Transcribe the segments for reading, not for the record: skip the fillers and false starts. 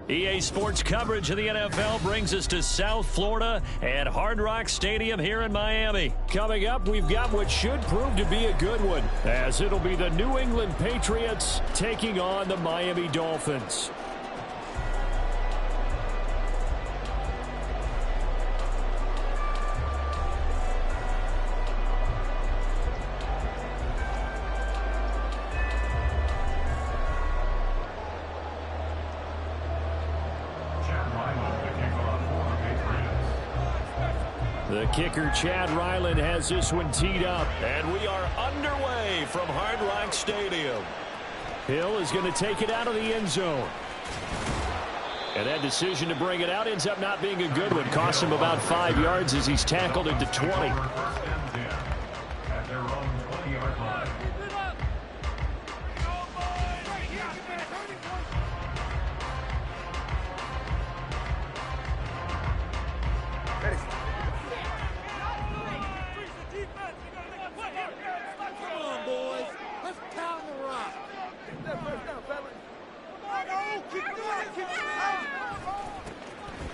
EA Sports coverage of the NFL brings us to South Florida at Hard Rock Stadium here in Miami. Coming up, we've got what should prove to be a good one, as it'll be the New England Patriots taking on the Miami Dolphins. The kicker, Chad Ryland, has this one teed up. And we are underway from Hard Rock Stadium. Hill is going to take it out of the end zone. And that decision to bring it out ends up not being a good one. Costs him about 5 yards as he's tackled into 20. At their own 20-yard line.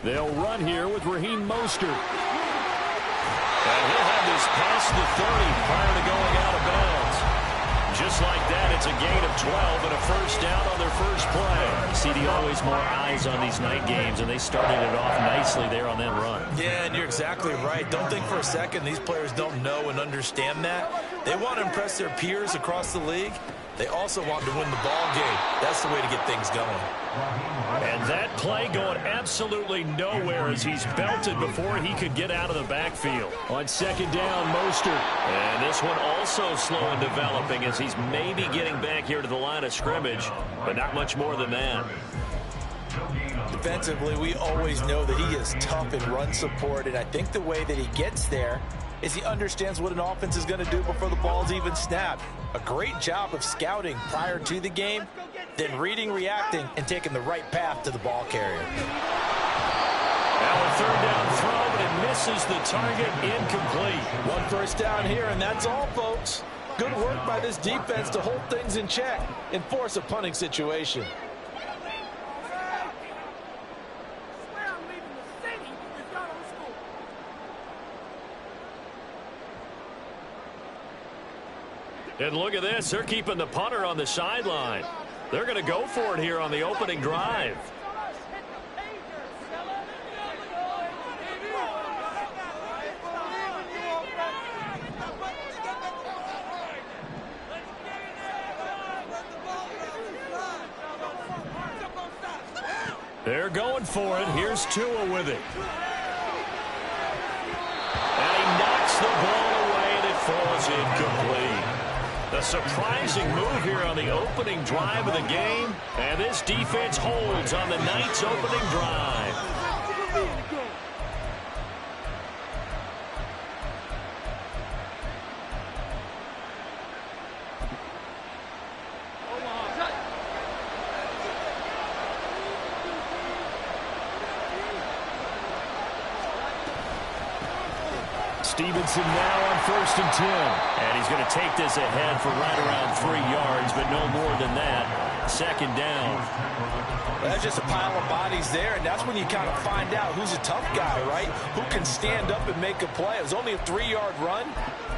They'll run here with Raheem Mostert. And he'll have this past the 30 prior to going out of bounds. Just like that, it's a gain of 12 and a first down on their first play. CD, always more eyes on these night games, and they started it off nicely there on that run. Yeah, and you're exactly right. Don't think for a second these players don't know and understand that. They want to impress their peers across the league. They also want to win the ball game. That's the way to get things going. And that play going absolutely nowhere as he's belted before he could get out of the backfield. On second down, Mostert. And this one also slow in developing as he's maybe getting back here to the line of scrimmage, but not much more than that. Defensively, we always know that he is tough in run support, and I think the way that he gets there is he understands what an offense is going to do before the ball's even snapped. A great job of scouting prior to the game, then reading, reacting, and taking the right path to the ball carrier. Now a third down throw, but it misses the target, incomplete. One first down here, and that's all, folks. Good work by this defense to hold things in check and force a punting situation. And look at this. They're keeping the punter on the sideline. They're going to go for it here on the opening drive. They're going for it. Here's Tua with it. And he knocks the ball away, and it falls incomplete. A surprising move here on the opening drive of the game, and this defense holds on the night's opening drive. Stevenson now on 1st and 10. And he's going to take this ahead for right around 3 yards, but no more than that. Second down. That's just a pile of bodies there, and that's when you kind of find out who's a tough guy, right? Who can stand up and make a play. It was only a 3-yard run,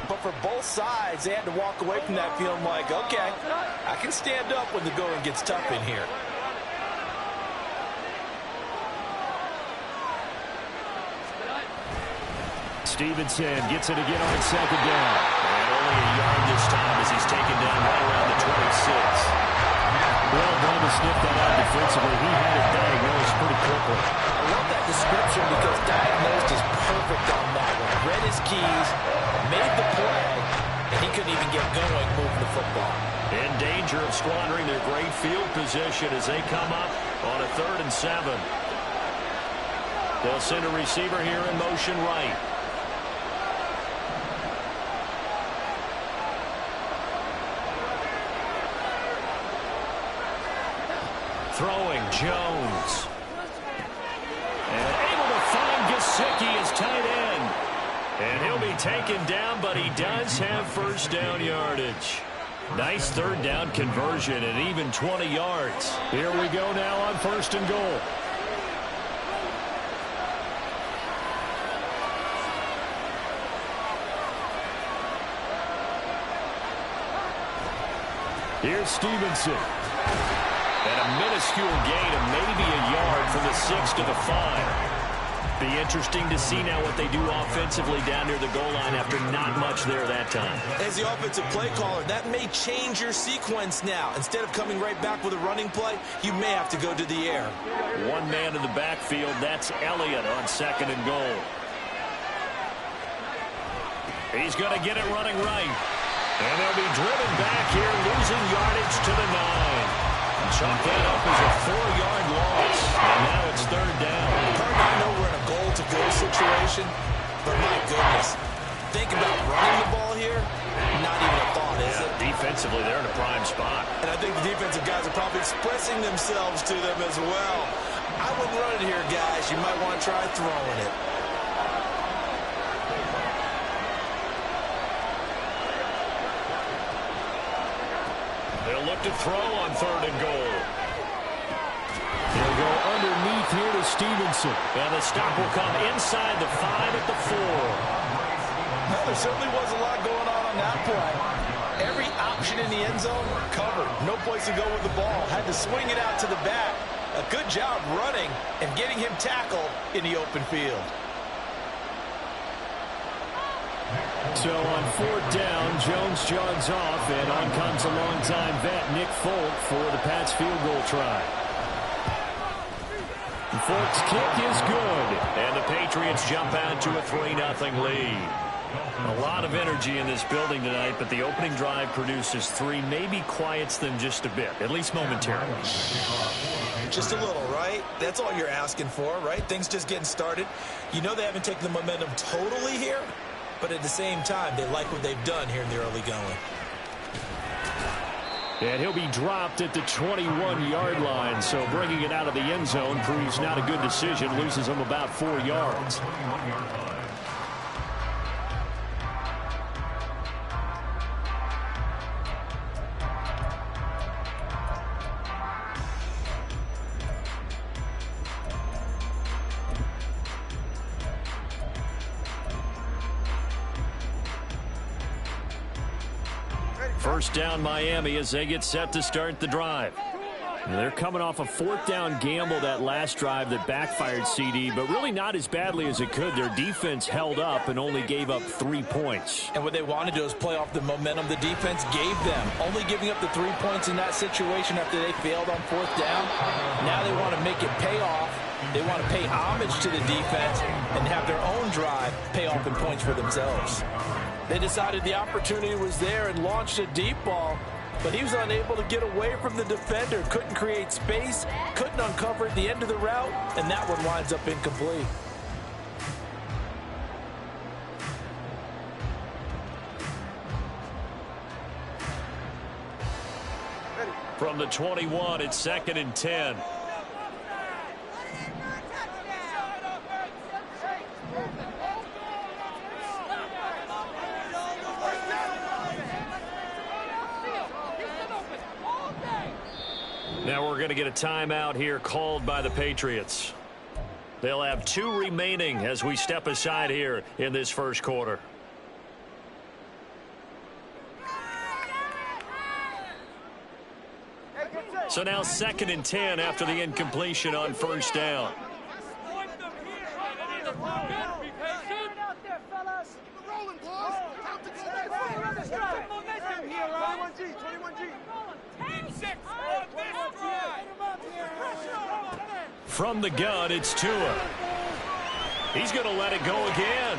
but for both sides, they had to walk away from that feeling like, okay, I can stand up when the going gets tough in here. Stevenson gets it again on second down. And only a yard this time as he's taken down right around the 26. Well done to sniff that out defensively. He had it diagnosed pretty quickly. I love that description because diagnosed is perfect on that one. Read his keys, made the play, and he couldn't even get going moving the football. In danger of squandering their great field position as they come up on a 3rd and 7. They'll send a receiver here in motion right. Throwing Jones. And able to find Gesicki as tight end. And he'll be taken down, but he does have first down yardage. Nice third down conversion and even 20 yards. Here we go now on 1st and goal. Here's Stevenson. And a minuscule gain of maybe a yard from the 6 to the 5. Be interesting to see now what they do offensively down near the goal line after not much there that time. As the offensive play caller, that may change your sequence now. Instead of coming right back with a running play, you may have to go to the air. One man in the backfield, that's Elliott on 2nd and goal. He's going to get it running right. And they'll be driven back here, losing yardage to the 9. Chalk that up as a 4-yard loss. And now it's 3rd down. I know we're in a goal-to-go situation, but my goodness, think about running the ball here. Not even a thought, is it? Defensively, they're in a prime spot. And I think the defensive guys are probably expressing themselves to them as well. I wouldn't run it here, guys. You might want to try throwing it. They'll look to throw on 3rd and goal. He'll go underneath here to Stevenson. And the stop will come inside the 5 at the 4. Well, there certainly was a lot going on that play. Every option in the end zone covered. No place to go with the ball. Had to swing it out to the back. A good job running and getting him tackled in the open field. So on 4th down, Jones jogs off, and on comes a longtime vet, Nick Folk, for the Pats field goal try. Folk's kick is good, and the Patriots jump out to a 3-0 lead. A lot of energy in this building tonight, but the opening drive produces 3, maybe quiets them just a bit, at least momentarily. Just a little, right? That's all you're asking for, right? Things just getting started. You know they haven't taken the momentum totally here, but at the same time, they like what they've done here in the early going. And he'll be dropped at the 21-yard line, so bringing it out of the end zone proves not a good decision, loses him about 4 yards. First down Miami as they get set to start the drive. They're coming off a 4th down gamble that last drive that backfired, CD, but really not as badly as it could. Their defense held up and only gave up 3 points. And what they want to do is play off the momentum the defense gave them. Only giving up the 3 points in that situation after they failed on 4th down. Now they want to make it pay off. They want to pay homage to the defense and have their own drive pay off in points for themselves. They decided the opportunity was there and launched a deep ball, but he was unable to get away from the defender, couldn't create space, couldn't uncover at the end of the route, and that one winds up incomplete. From the 21, it's 2nd and 10. Now we're going to get a timeout here called by the Patriots. They'll have 2 remaining as we step aside here in this first quarter. So now 2nd and 10 after the incompletion on 1st down. From the gun, it's Tua. He's going to let it go again.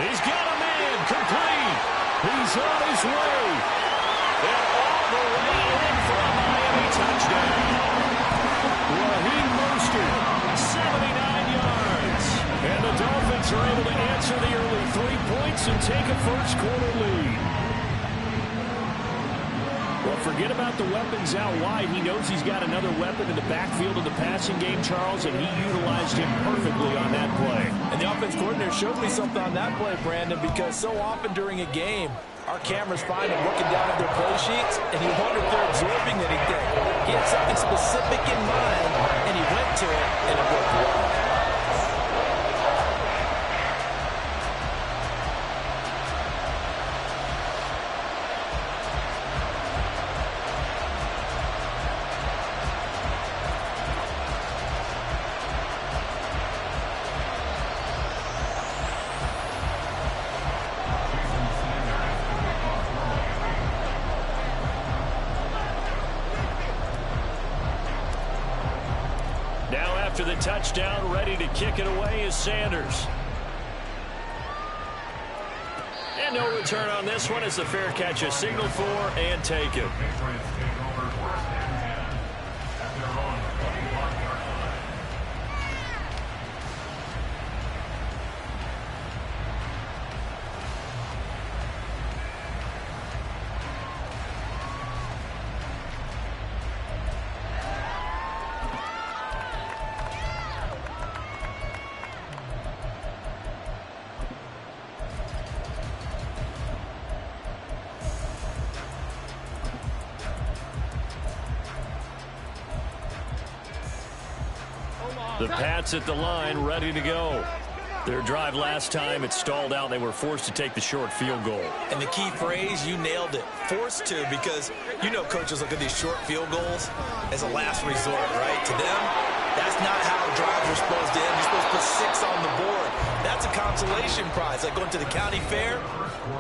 He's got a man complete. He's on his way. And all the way in for a Miami touchdown. Raheem Mostert, 79 yards. And the Dolphins are able to answer the early 3 points and take a first quarter lead. Well, forget about the weapons out wide. He knows he's got another weapon in the backfield of the passing game, Charles, and he utilized him perfectly on that play. And the offense coordinator showed me something on that play, Brandon, because so often during a game, our cameras find him looking down at their play sheets, and he wondered if they're absorbing anything. He had something specific in mind, and he went to it, and it worked well. After the touchdown, ready to kick it away is Sanders. And no return on this one as the fair catch is signaled for and taken. The Pats at the line, ready to go. Their drive last time, it stalled out. They were forced to take the short field goal. And the key phrase, you nailed it. Forced to, because you know coaches look at these short field goals as a last resort, right? To them, that's not how drives are supposed to end. You're supposed to put 6 on the board. That's a consolation prize. Like going to the county fair,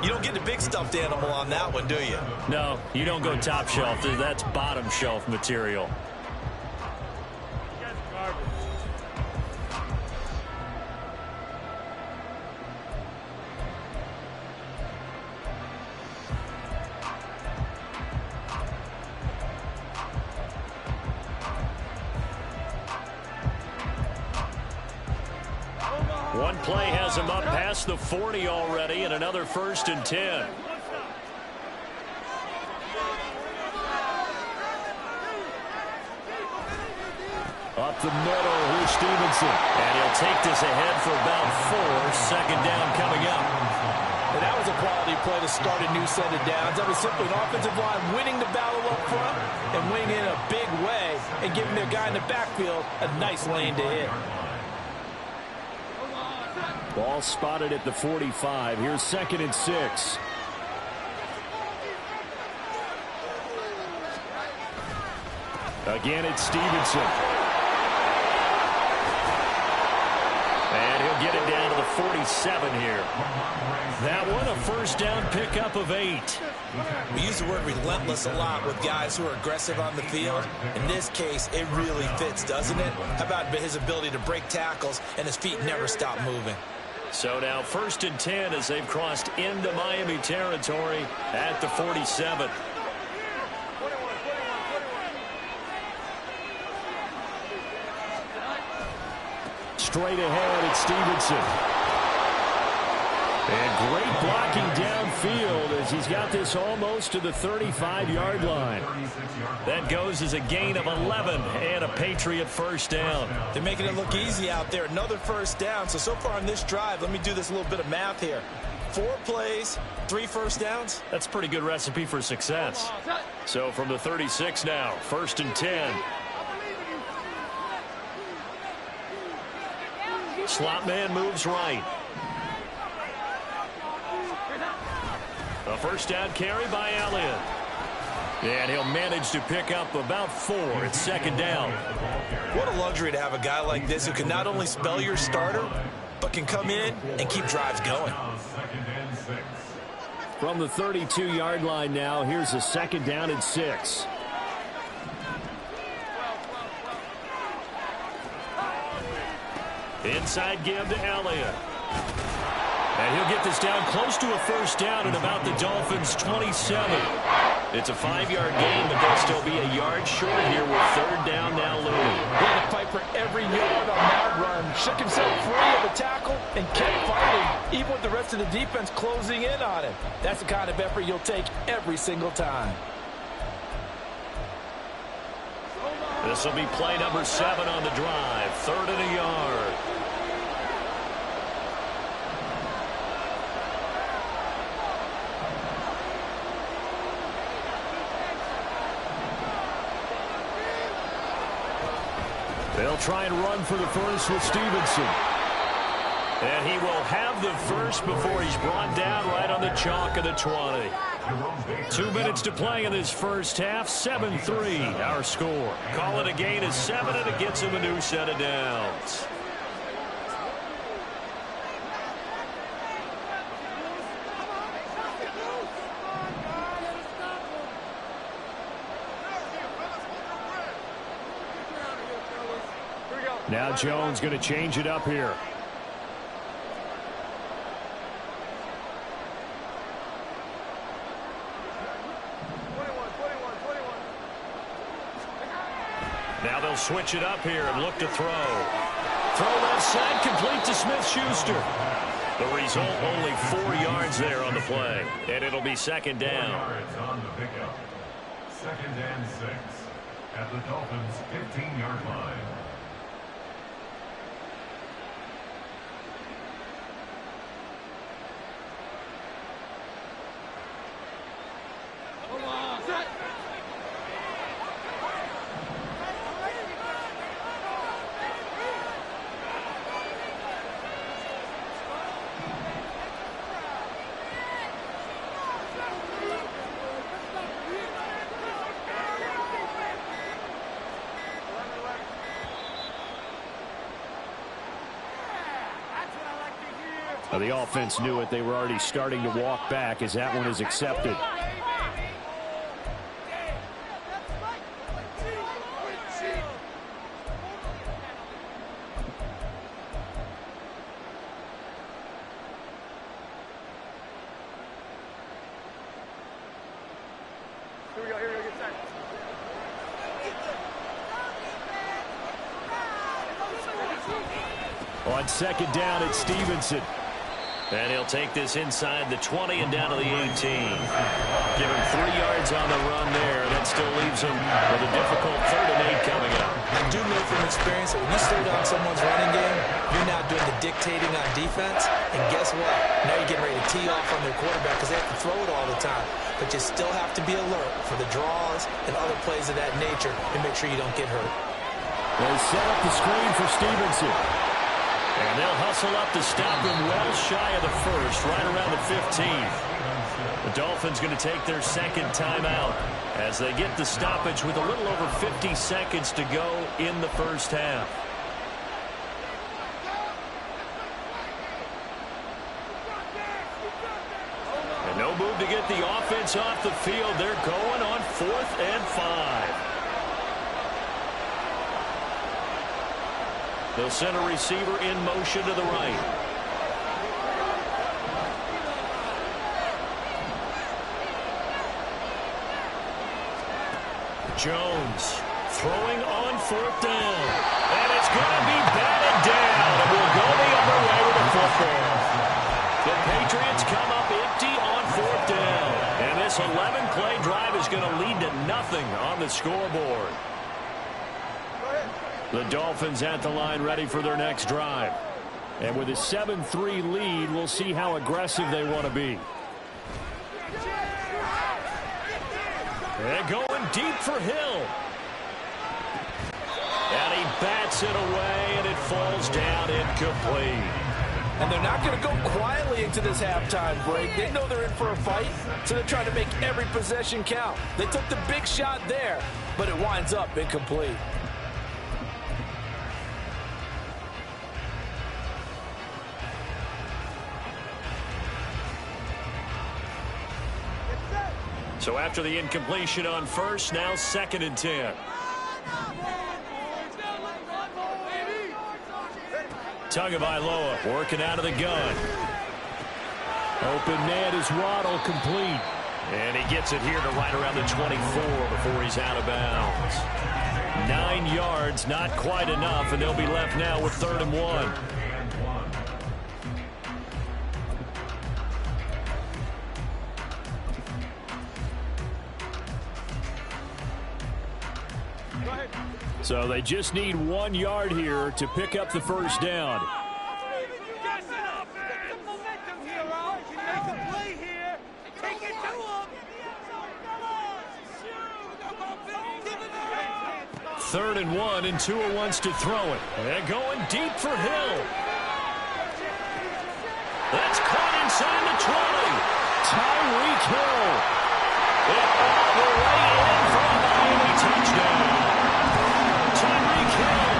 you don't get the big stuffed animal on that one, do you? No, you don't go top shelf. That's bottom shelf material. One play has him up past the 40 already, and another 1st and 10. Up the middle, here's Stevenson. And he'll take this ahead for about 4. Second down coming up. And that was a quality play to start a new set of downs. That was simply an offensive line winning the battle up front and winning in a big way and giving their guy in the backfield a nice lane to hit. Ball spotted at the 45. Here's 2nd and 6. Again, it's Stevenson. And he'll get it down to the 47 here. That one, a 1st down pickup of 8. We use the word relentless a lot with guys who are aggressive on the field. In this case, it really fits, doesn't it? How about his ability to break tackles and his feet never stop moving? So now 1st and 10 as they've crossed into Miami territory at the 47. Straight ahead, it's Stevenson. And great blocking downfield as he's got this almost to the 35-yard line. That goes as a gain of 11 and a Patriot 1st down. They're making it look easy out there. Another 1st down. So far on this drive, let me do this little bit of math here. 4 plays, 3 1st downs. That's a pretty good recipe for success. So from the 36 now, 1st and 10. Slot man moves right. A 1st down carry by Elliott. And he'll manage to pick up about 4. It's 2nd down. What a luxury to have a guy like this who can not only spell your starter, but can come in and keep drives going. From the 32-yard line now, here's a 2nd down and 6. Inside give to Elliott. And he'll get this down close to a 1st down at about the Dolphins' 27. It's a 5-yard gain, but they'll still be a yard short here with 3rd down now looming. He had to fight for every yard on that run. Shook himself free of the tackle and kept fighting, even with the rest of the defense closing in on him. That's the kind of effort you'll take every single time. This will be play number 7 on the drive. 3rd and a yard. They'll try and run for the first with Stevenson. And he will have the first before he's brought down right on the chalk of the 20. 2 minutes to play in this first half. 7-3 our score. Call it a gain of 7, and it gets him a new set of downs. Now Jones going to change it up here. Now they'll switch it up here and look to throw. Throw left side, complete to Smith-Schuster. The result, only 4 yards there on the play. And it'll be 2nd down. 4 yards on the pickup. 2nd and 6 at the Dolphins' 15-yard line. The offense knew it. They were already starting to walk back as that one is accepted. Here we go, get set. On 2nd down, it's Stevenson. And he'll take this inside the 20 and down to the 18. Give him 3 yards on the run there. That still leaves him with a difficult 3rd and 8 coming up. I do know from experience that when you slow down someone's running game, you're now doing the dictating on defense. And guess what? Now you're getting ready to tee off on their quarterback because they have to throw it all the time. But you still have to be alert for the draws and other plays of that nature and make sure you don't get hurt. They set up the screen for Stevenson. And they'll hustle up to stop him well shy of the first, right around the 15th. The Dolphins going to take their 2nd timeout as they get the stoppage with a little over 50 seconds to go in the first half. And no move to get the offense off the field. They're going on 4th and 5. They'll send a receiver in motion to the right. Jones throwing on 4th down. And it's going to be batted down. And we'll go the other way with the football. The Patriots come up empty on 4th down. And this 11-play drive is going to lead to nothing on the scoreboard. The Dolphins at the line ready for their next drive. And with a 7-3 lead, we'll see how aggressive they want to be. And going deep for Hill. And he bats it away, and it falls down incomplete. And they're not going to go quietly into this halftime break. They know they're in for a fight, so they're trying to make every possession count. They took the big shot there, but it winds up incomplete. So after the incompletion on first, now 2nd and 10. Tagovailoa working out of the gun. Open man is Waddle, complete. And he gets it here to right around the 24 before he's out of bounds. 9 yards, not quite enough, and they'll be left now with 3rd and 1. So they just need 1 yard here to pick up the first down. Third and 1, and Tua wants to throw it. And going deep for Hill. That's caught inside the 20. Tyreek Hill. And all the way in for a Miami touchdown. Tyreek Hill,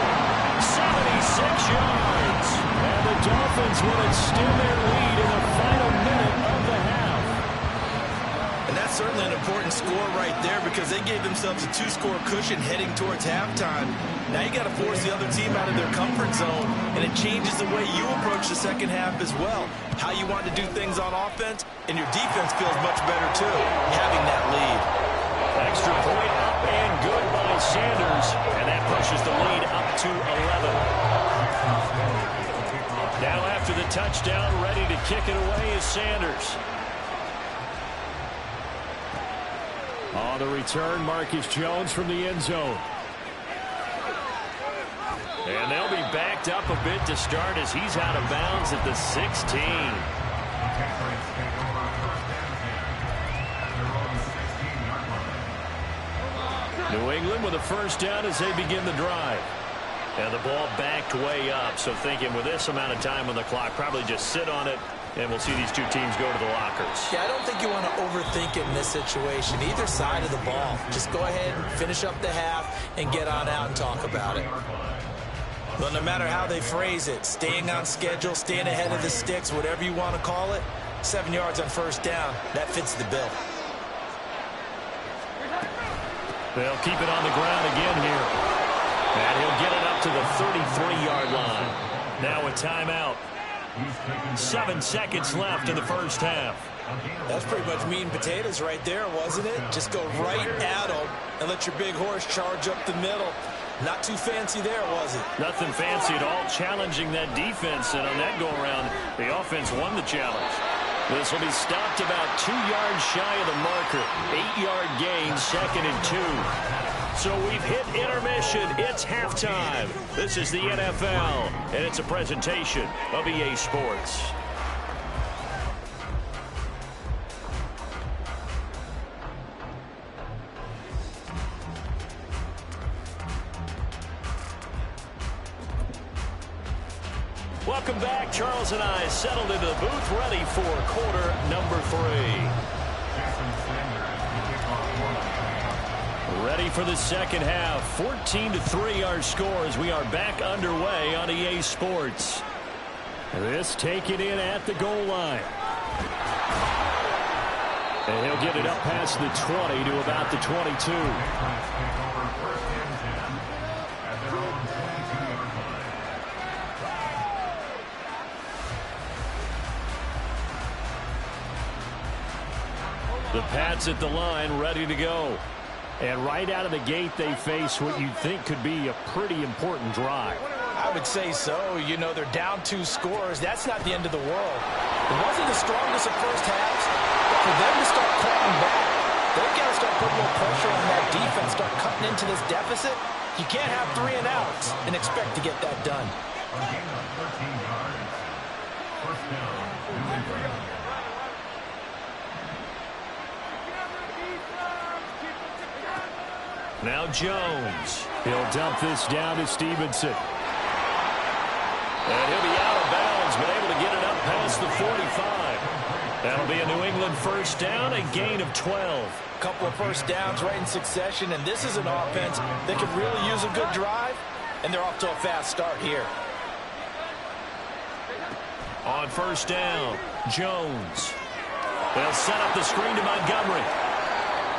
76 yards. And the Dolphins will extend their lead in the final minute of the half. And that's certainly an important score right there because they gave themselves a 2-score cushion heading towards halftime. Now you got to force the other team out of their comfort zone, and it changes the way you approach the second half as well. How you want to do things on offense, and your defense feels much better too, having that lead. Extra point up and good by Sanders, and that pushes the lead up to 11. Now after the touchdown, ready to kick it away is Sanders. On the return, Marcus Jones from the end zone. And they'll be backed up a bit to start as he's out of bounds at the 16. New England with a first down as they begin the drive. And the ball backed way up, so thinking with this amount of time on the clock, probably just sit on it, and we'll see these two teams go to the lockers. Yeah, I don't think you want to overthink it in this situation. Either side of the ball. Just go ahead and finish up the half and get on out and talk about it. But no matter how they phrase it, staying on schedule, staying ahead of the sticks, whatever you want to call it, 7 yards on first down, that fits the bill. They'll keep it on the ground again here. And he'll get it up to the 33-yard line. Now a timeout. 7 seconds left in the first half. That's pretty much meat and potatoes right there, wasn't it? Just go right at them and let your big horse charge up the middle. Not too fancy there, was it? Nothing fancy at all, challenging that defense. And on that go-around, the offense won the challenge. This will be stopped about 2 yards shy of the marker. 8-yard gain, 2nd and 2. So we've hit intermission. It's halftime. This is the NFL, and it's a presentation of EA Sports. Welcome back. Charles and I settled into the booth, ready for quarter number 3. Ready for the second half. 14-3 our score as we are back underway on EA Sports. This taken in at the goal line. And he'll get it up past the 20 to about the 22. The Pats at the line, ready to go. And right out of the gate, they face what you'd think could be a pretty important drive. I would say so. You know, they're down 2 scores. That's not the end of the world. It wasn't the strongest of first halves, but for them to start clawing back, they've got to start putting more pressure on that defense, start cutting into this deficit. You can't have 3 and outs and expect to get that done. Now Jones. He'll dump this down to Stevenson. And he'll be out of bounds, but able to get it up past the 45. That'll be a New England first down, a gain of 12. Couple of first downs right in succession, and this is an offense that could really use a good drive, and they're off to a fast start here. On first down, Jones. They'll set up the screen to Montgomery.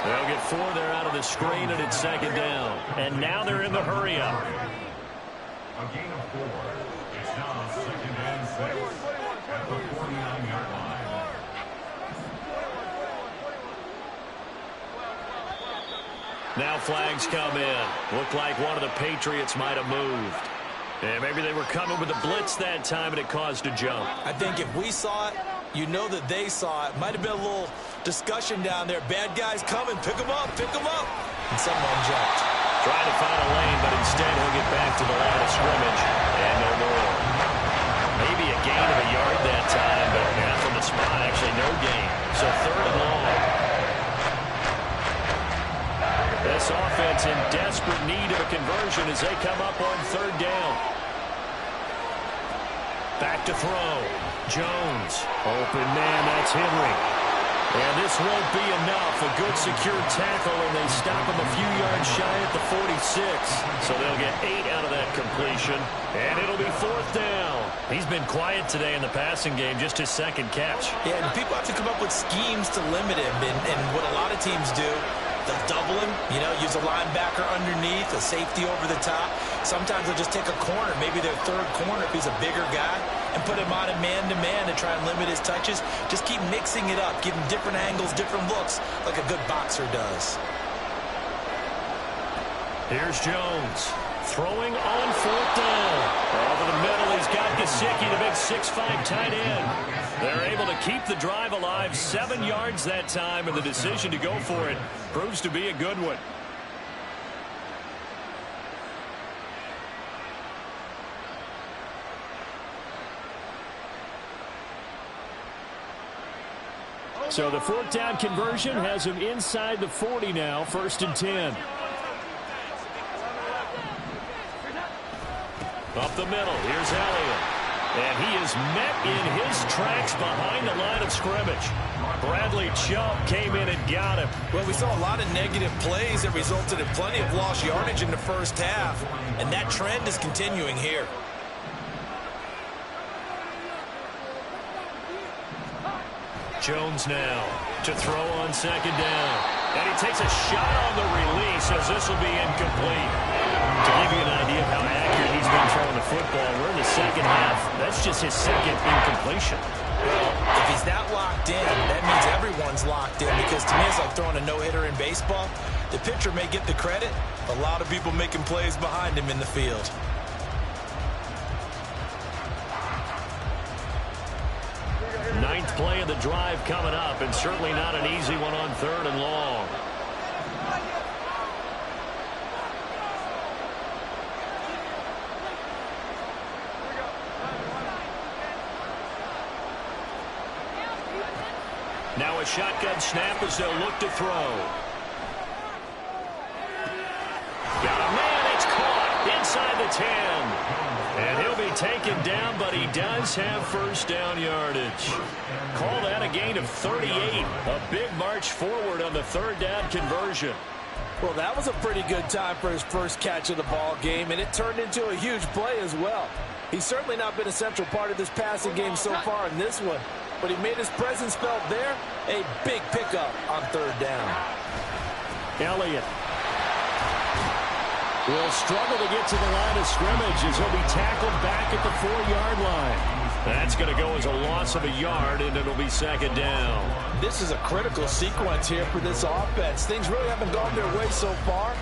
They'll get 4 there out of the screen, and it's second down. And now they're in the hurry-up. A gain of 4. It's now 2nd and 6 at the 49-yard line. Now flags come in. Looked like one of the Patriots might have moved. And maybe they were coming with a blitz that time, and it caused a jump. I think if we saw it, you know that they saw it. Might have been a little discussion down there. Bad guys coming. Pick them up. Pick them up. And someone jumped. Trying to find a lane, but instead as they come up on third down. Back to throw. Jones. Open man, that's Henry. And this won't be enough. A good secure tackle, and they stop him a few yards shy at the 46. So they'll get 8 out of that completion, and it'll be fourth down. He's been quiet today in the passing game, just his second catch. Yeah, and people have to come up with schemes to limit him, and what a lot of teams do, they'll double him, use a linebacker underneath, a safety over the top. Sometimes they'll just take a corner, maybe their third corner if he's a bigger guy, and put him on a man-to-man to try and limit his touches. Just keep mixing it up, give him different angles, different looks, like a good boxer does. Here's Jones. Throwing on fourth down. Over the middle, he's got Gesicki, the big 6'5" tight end. They're able to keep the drive alive, 7 yards that time, and the decision to go for it proves to be a good one. So the fourth down conversion has him inside the 40 now, 1st and 10. Up the middle, here's Elliott. And he is met in his tracks behind the line of scrimmage. Bradley Chubb came in and got him. Well, we saw a lot of negative plays that resulted in plenty of lost yardage in the first half, and that trend is continuing here. Jones now to throw on second down. And he takes a shot on the release as this will be incomplete. To give you an idea of how accurate he's been throwing the football, we're in the second half. That's just his second incompletion. Well, if he's that locked in, that means everyone's locked in, because to me it's like throwing a no-hitter in baseball. The pitcher may get the credit, but a lot of people making plays behind him in the field. Ninth play of the drive coming up, and certainly not an easy one on third and long. Now a shotgun snap as they'll look to throw. Got a man, it's caught inside the 10. And he'll be taken down, but he does have first down yardage. Call that a gain of 38. A big march forward on the third down conversion. Well, that was a pretty good time for his first catch of the ball game, and it turned into a huge play as well. He's certainly not been a central part of this passing game so far in this one, but he made his presence felt there. A big pickup on third down. Elliott will struggle to get to the line of scrimmage as he'll be tackled back at the 4-yard line. That's going to go as a loss of a yard, and it'll be second down. This is a critical sequence here for this offense. Things really haven't gone their way so far.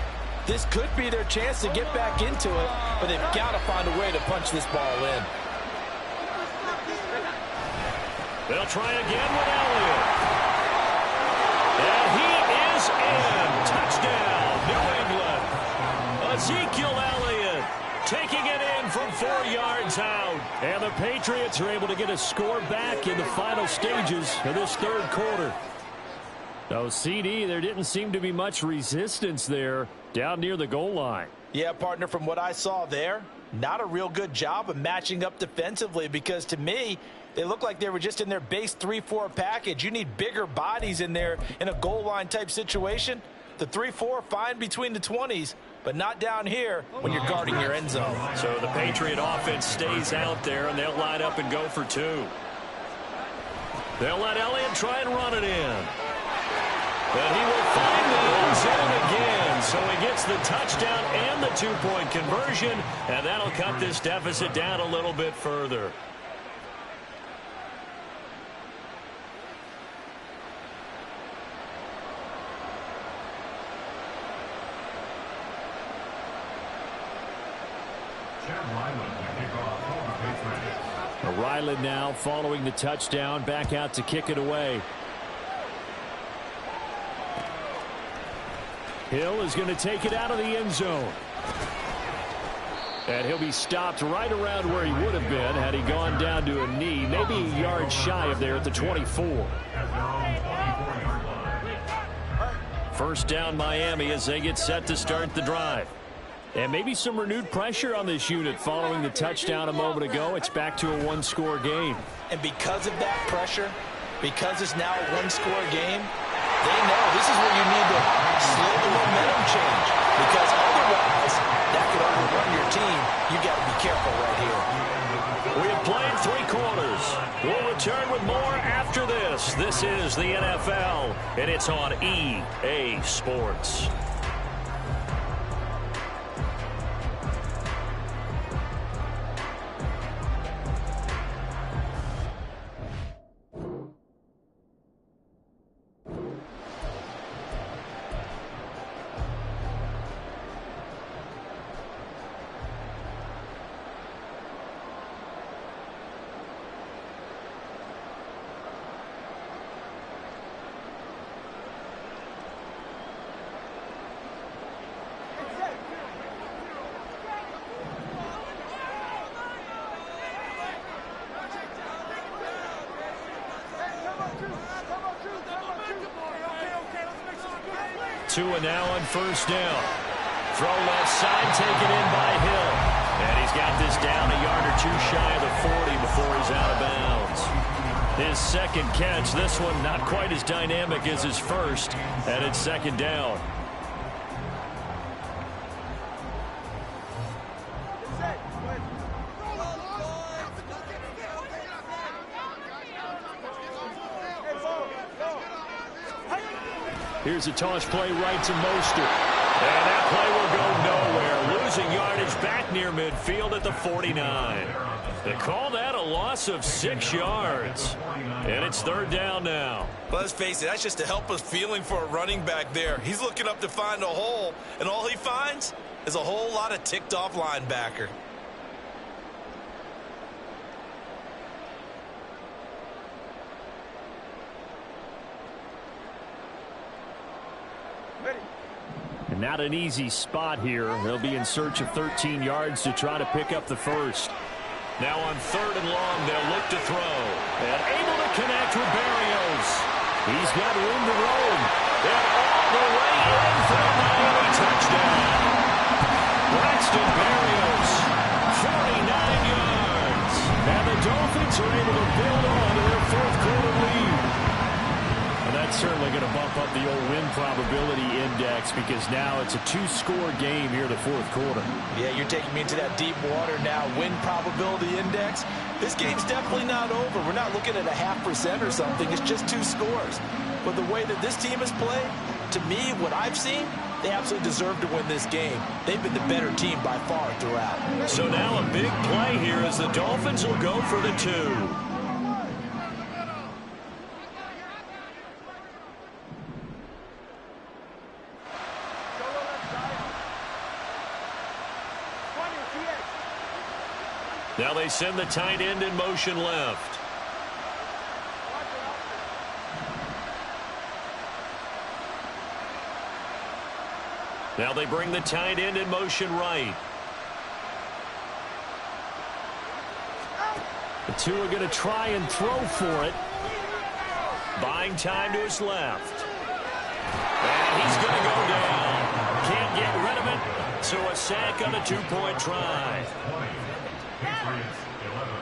This could be their chance to get back into it, but they've got to find a way to punch this ball in. They'll try again with Elliott. And he is in. Touchdown, New England. Ezekiel Elliott taking it in from 4 yards out. And the Patriots are able to get a score back in the final stages of this third quarter. So, CD, there didn't seem to be much resistance there down near the goal line. Yeah, partner, from what I saw there, not a real good job of matching up defensively, because to me, they look like they were just in their base 3-4 package. You need bigger bodies in there in a goal line type situation. The 3-4 fine between the 20s, but not down here when you're guarding your end zone. So the Patriot offense stays out there, and they'll line up and go for 2. They'll let Elliott try and run it in. But he will find the end zone again. So he gets the touchdown and the 2-point conversion, and that'll cut this deficit down a little bit further. Ryland now following the touchdown, back out to kick it away. Hill is going to take it out of the end zone. And he'll be stopped right around where he would have been had he gone down to a knee, maybe a yard shy of there at the 24. First down Miami as they get set to start the drive. And maybe some renewed pressure on this unit following the touchdown a moment ago. It's back to a one-score game. And because of that pressure, because it's now a one-score game, they know this is where you need to slow the momentum change. Because otherwise, that could overrun your team. You got to be careful right here. We have played 3 quarters. We'll return with more after this. This is the NFL, and it's on EA Sports. Tua now on first down. Throw left side, taken in by Hill. And he's got this down a yard or 2 shy of the 40 before he's out of bounds. His second catch, this one not quite as dynamic as his first, and it's second down. Here's a toss play right to Mostert. And that play will go nowhere. Losing yardage back near midfield at the 49. They call that a loss of 6 yards. And it's third down now. But let's face it, that's just a helpless feeling for a running back there. He's looking up to find a hole, and all he finds is a whole lot of ticked-off linebacker. And not an easy spot here. They'll be in search of 13 yards to try to pick up the first. Now on third and long, they'll look to throw. And able to connect with Berrios. He's got room to roam. And all the way in for a Miami touchdown. Braxton Berrios, 49 yards. And the Dolphins are able to build on to their fourth-quarter lead. And that's certainly going to bump up the old win probability index because now it's a 2-score game here in the fourth quarter. Yeah, you're taking me into that deep water now. Win probability index. This game's definitely not over. We're not looking at a 0.5% or something. It's just 2 scores. But the way that this team has played, to me, what I've seen, they absolutely deserve to win this game. They've been the better team by far throughout. So now a big play here as the Dolphins will go for the 2. Now they send the tight end in motion left. Now they bring the tight end in motion right. The 2 are going to try and throw for it. Buying time to his left. And he's going to go down. Can't get rid of it. So a sack on a 2-point try. Patriots 11.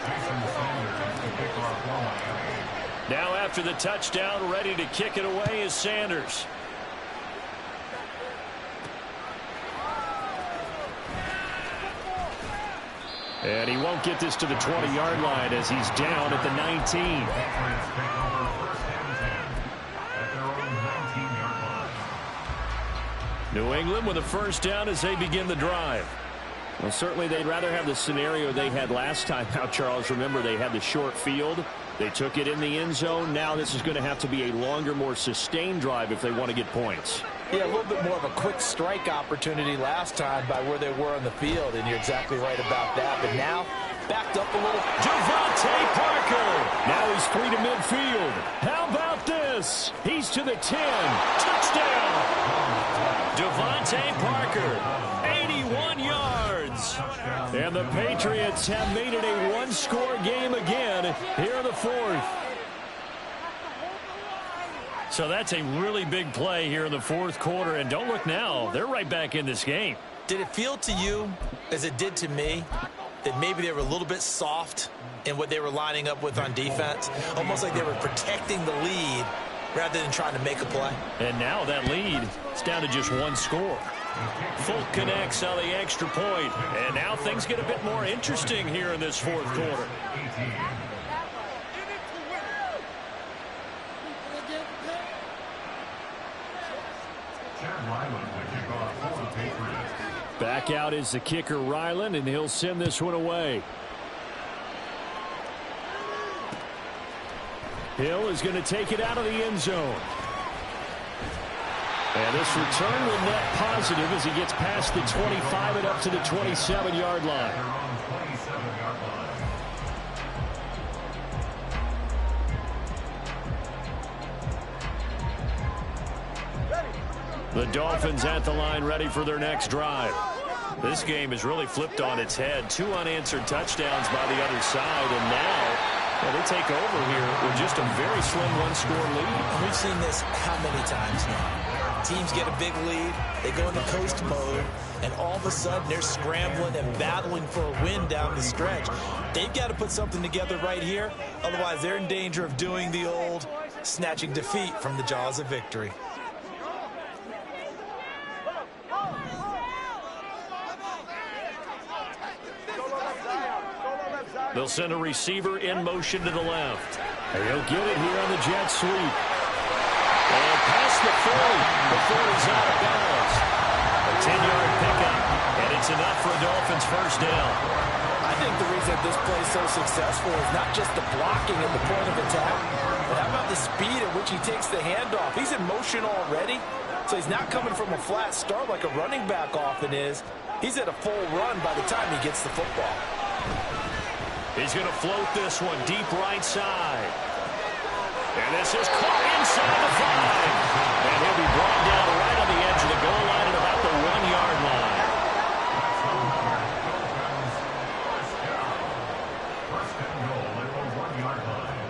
Jason Sanders has to kick off for Miami. Now after the touchdown, ready to kick it away is Sanders. And he won't get this to the 20-yard line as he's down at the 19. Patriots take over first and 10 at their own 19-yard line. New England with a first down as they begin the drive. Well, certainly they'd rather have the scenario they had last time out, Charles. Remember, they had the short field. They took it in the end zone. Now this is going to have to be a longer, more sustained drive if they want to get points. Yeah, a little bit more of a quick strike opportunity last time by where they were on the field, and you're exactly right about that. But now, backed up a little. Devontae Parker. Now he's free to midfield. How about this? He's to the 10. Touchdown. Devontae Parker, 81 yards. And the Patriots have made it a one-score game again here in the fourth. So that's a really big play here in the fourth quarter. And don't look now, they're right back in this game. Did it feel to you, as it did to me, that maybe they were a little bit soft in what they were lining up with on defense? Almost like they were protecting the lead rather than trying to make a play. And now that lead is down to just one score. Folk connects on the extra point. And now things get a bit more interesting here in this fourth quarter. Back out is the kicker, Ryland, and he'll send this one away. Hill is going to take it out of the end zone. And this return will net positive as he gets past the 25 and up to the 27-yard line. The Dolphins at the line, ready for their next drive. This game is really flipped on its head. 2 unanswered touchdowns by the other side, and now they take over here with just a very slim one-score lead. We've seen this how many times now? Teams get a big lead, they go into coast mode, and all of a sudden they're scrambling and battling for a win down the stretch. They've got to put something together right here, otherwise they're in danger of doing the old snatching defeat from the jaws of victory. They'll send a receiver in motion to the left. And he'll get it here on the jet sweep. And past the 40 before he's out of bounds. A 10-yard pickup, and it's enough for a Dolphins first down. I think the reason this play is so successful is not just the blocking at the point of attack, but how about the speed at which he takes the handoff? He's in motion already, so he's not coming from a flat start like a running back often is. He's at a full run by the time he gets the football. He's going to float this one deep right side. And this is caught inside the 5. And he'll be brought down right on the edge of the goal line at about the 1-yard line. First and goal at the 1-yard line.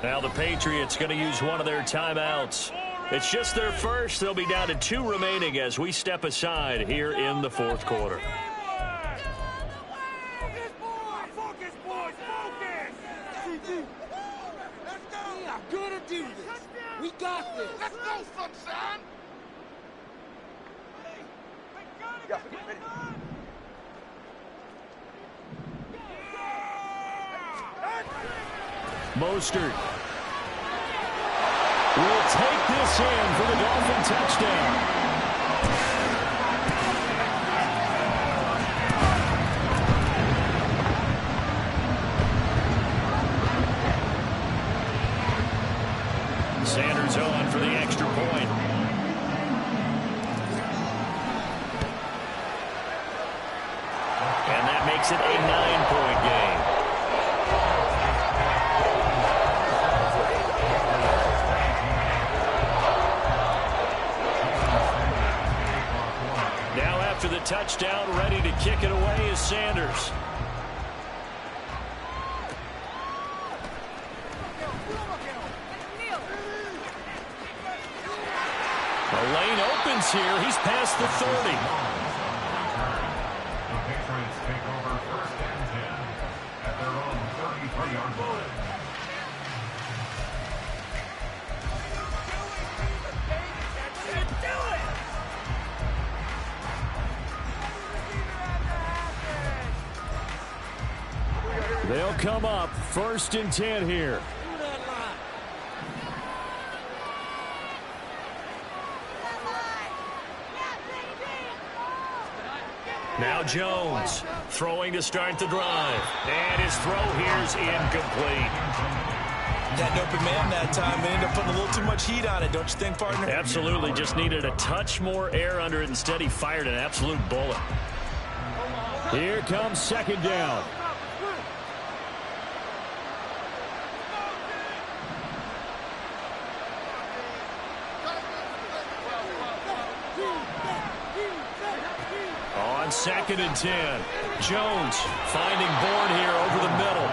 Now the Patriots going to use one of their timeouts. It's just their first. They'll be down to 2 remaining as we step aside here in the fourth quarter. We got this. Let's go, sunshine. Yeah, ready. Mostert will take this in for the Dolphin touchdown. Sanders on for the extra point. And that makes it a 9-point game. Now after the touchdown, ready to kick it away is Sanders. The lane opens here. He's past the 30. The Patriots take over first and 10 at their own 33-yard line. They'll come up first and 10 here. Now Jones throwing to start the drive. And his throw here is incomplete. Got an open man that time and ended up putting a little too much heat on it, don't you think, partner? Absolutely. Just needed a touch more air under it. Instead, he fired an absolute bullet. Here comes second down. On second and 10, Jones finding Bourne here over the middle.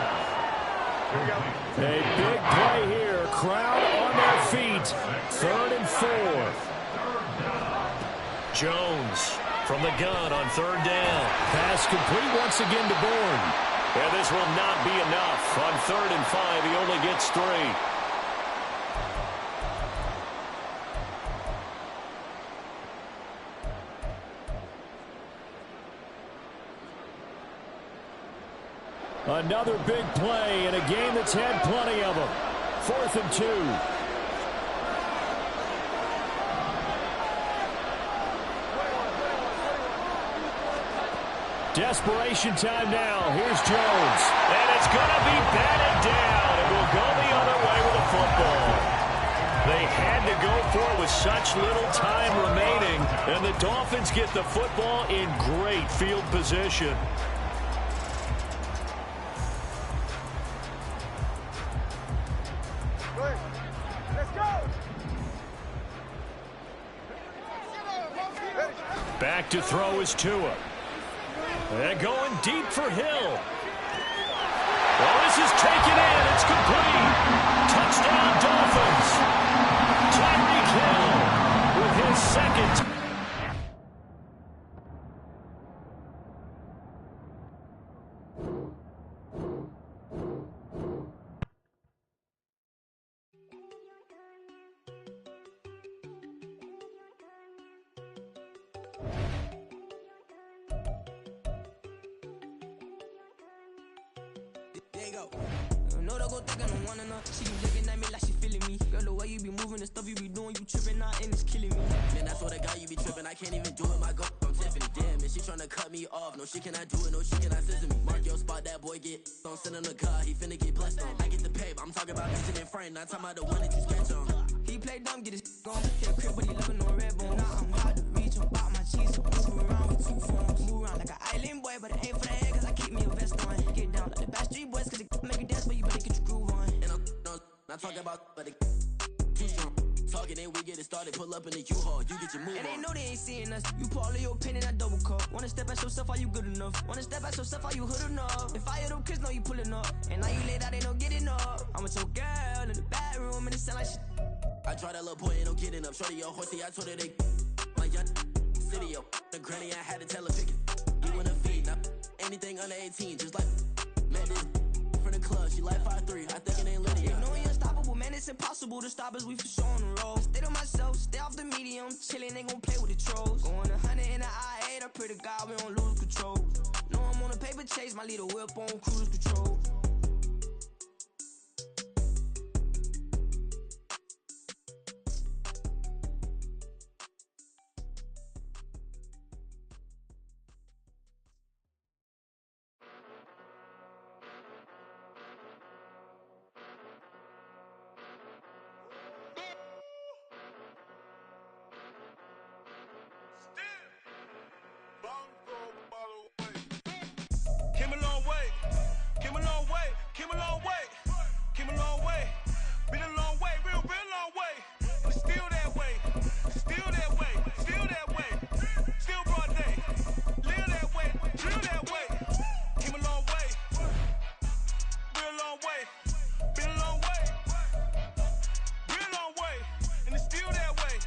Here we go. A big play here. Crowd on their feet. 3rd and 4. Jones from the gun on 3rd down. Pass complete once again to Bourne. And this will not be enough. On 3rd and 5, he only gets 3. Another big play in a game that's had plenty of them. 4th and 2. Desperation time now. Here's Jones. And it's going to be batted down. It will go the other way with the football. They had to go for it with such little time remaining. And the Dolphins get the football in great field position. Back to throw is Tua. They're going deep for Hill. Well, this is taken in. It's complete. Touchdown, Dolphins. Tyreek Hill with his second. No, don't go thinking I'm one enough. She be looking at me like she feeling me. Girl, the way you be moving, the stuff you be doing, you tripping out and it's killing me. Man, that's what I got, you be tripping. I can't even do it, my girl. I'm Tiffany. Damn, and she tryna cut me off. No, she cannot do it, no, she cannot scissor me. Mark your spot, that boy get. Don't send him the car, he finna get blessed on. I get the pay, but I'm talking about bitching in frame, not talking about the one that you sketch on. He play dumb, get his gone. Hit crib, but he loving no red bone. Now I'm hard to reach, I'm about my cheese. So move around with 2 phones. Move around like an island boy, but it ain't for the head, cause I keep me a vest on. Get down like the Backstreet Boys, cause it make you dance, but you better get your groove on. And I'm not talking about, but it too strong. Talking, then we get it started, pull up in the U-Haul, you get your move on. And they know they ain't seeing us. You pull all of your pin in that double cup. Wanna step at yourself, are you good enough? Wanna step at yourself, are you hood enough? If I hear them kids, know you pulling up. And now you laid out, they don't get enough. I'm with your girl in the bedroom, and it sound like shit. I tried that little boy, ain't no getting up. Shorty, your horsey, I told her they my young city, yo. The granny, I had to tell her pick it. You wanna feed, now anything under 18, just like Madden. From the club, she like 5'3", I think it ain't Lydia. You know we unstoppable, man, it's impossible to stop us, we for sure on the road. Stay to myself, stay off the medium, chillin', ain't gon' play with the trolls. Going 100 in the I-8, I pray to God we don't lose control. Know I'm on a paper chase, my little whip on cruise control. Came a long way, came a long way, came a long way, came a long way, been a long way, real long way. And it's still that way, still that way, still that way, still broad day. Live that way, drill that way. Came a long way, real long way, been a long way, real long way. And it's still that way,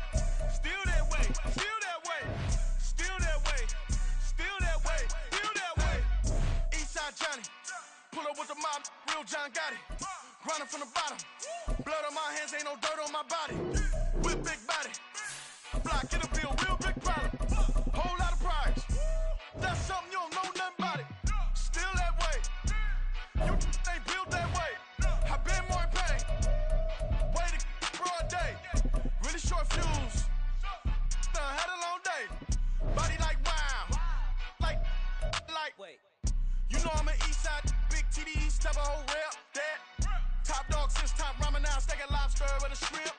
still that way, still that way, still that way, still that way, still that way. Eastside Johnny, pull up with the mob, real John Gotti. Grinding from the bottom, blood on my hands, ain't no dirt on my body. With big body, block in the bill, real big problem. Whole lot of prize, that's something you don't know nothing about it. Still that way, you ain't built that way. I been more in pain, way to broad day. Really short fuse, had a long day. Body like wow, like. Wait. You know I'm an Eastside, big TDs, type of whole rep, that. Top dog since top ramen now, steak and lobster with a shrimp,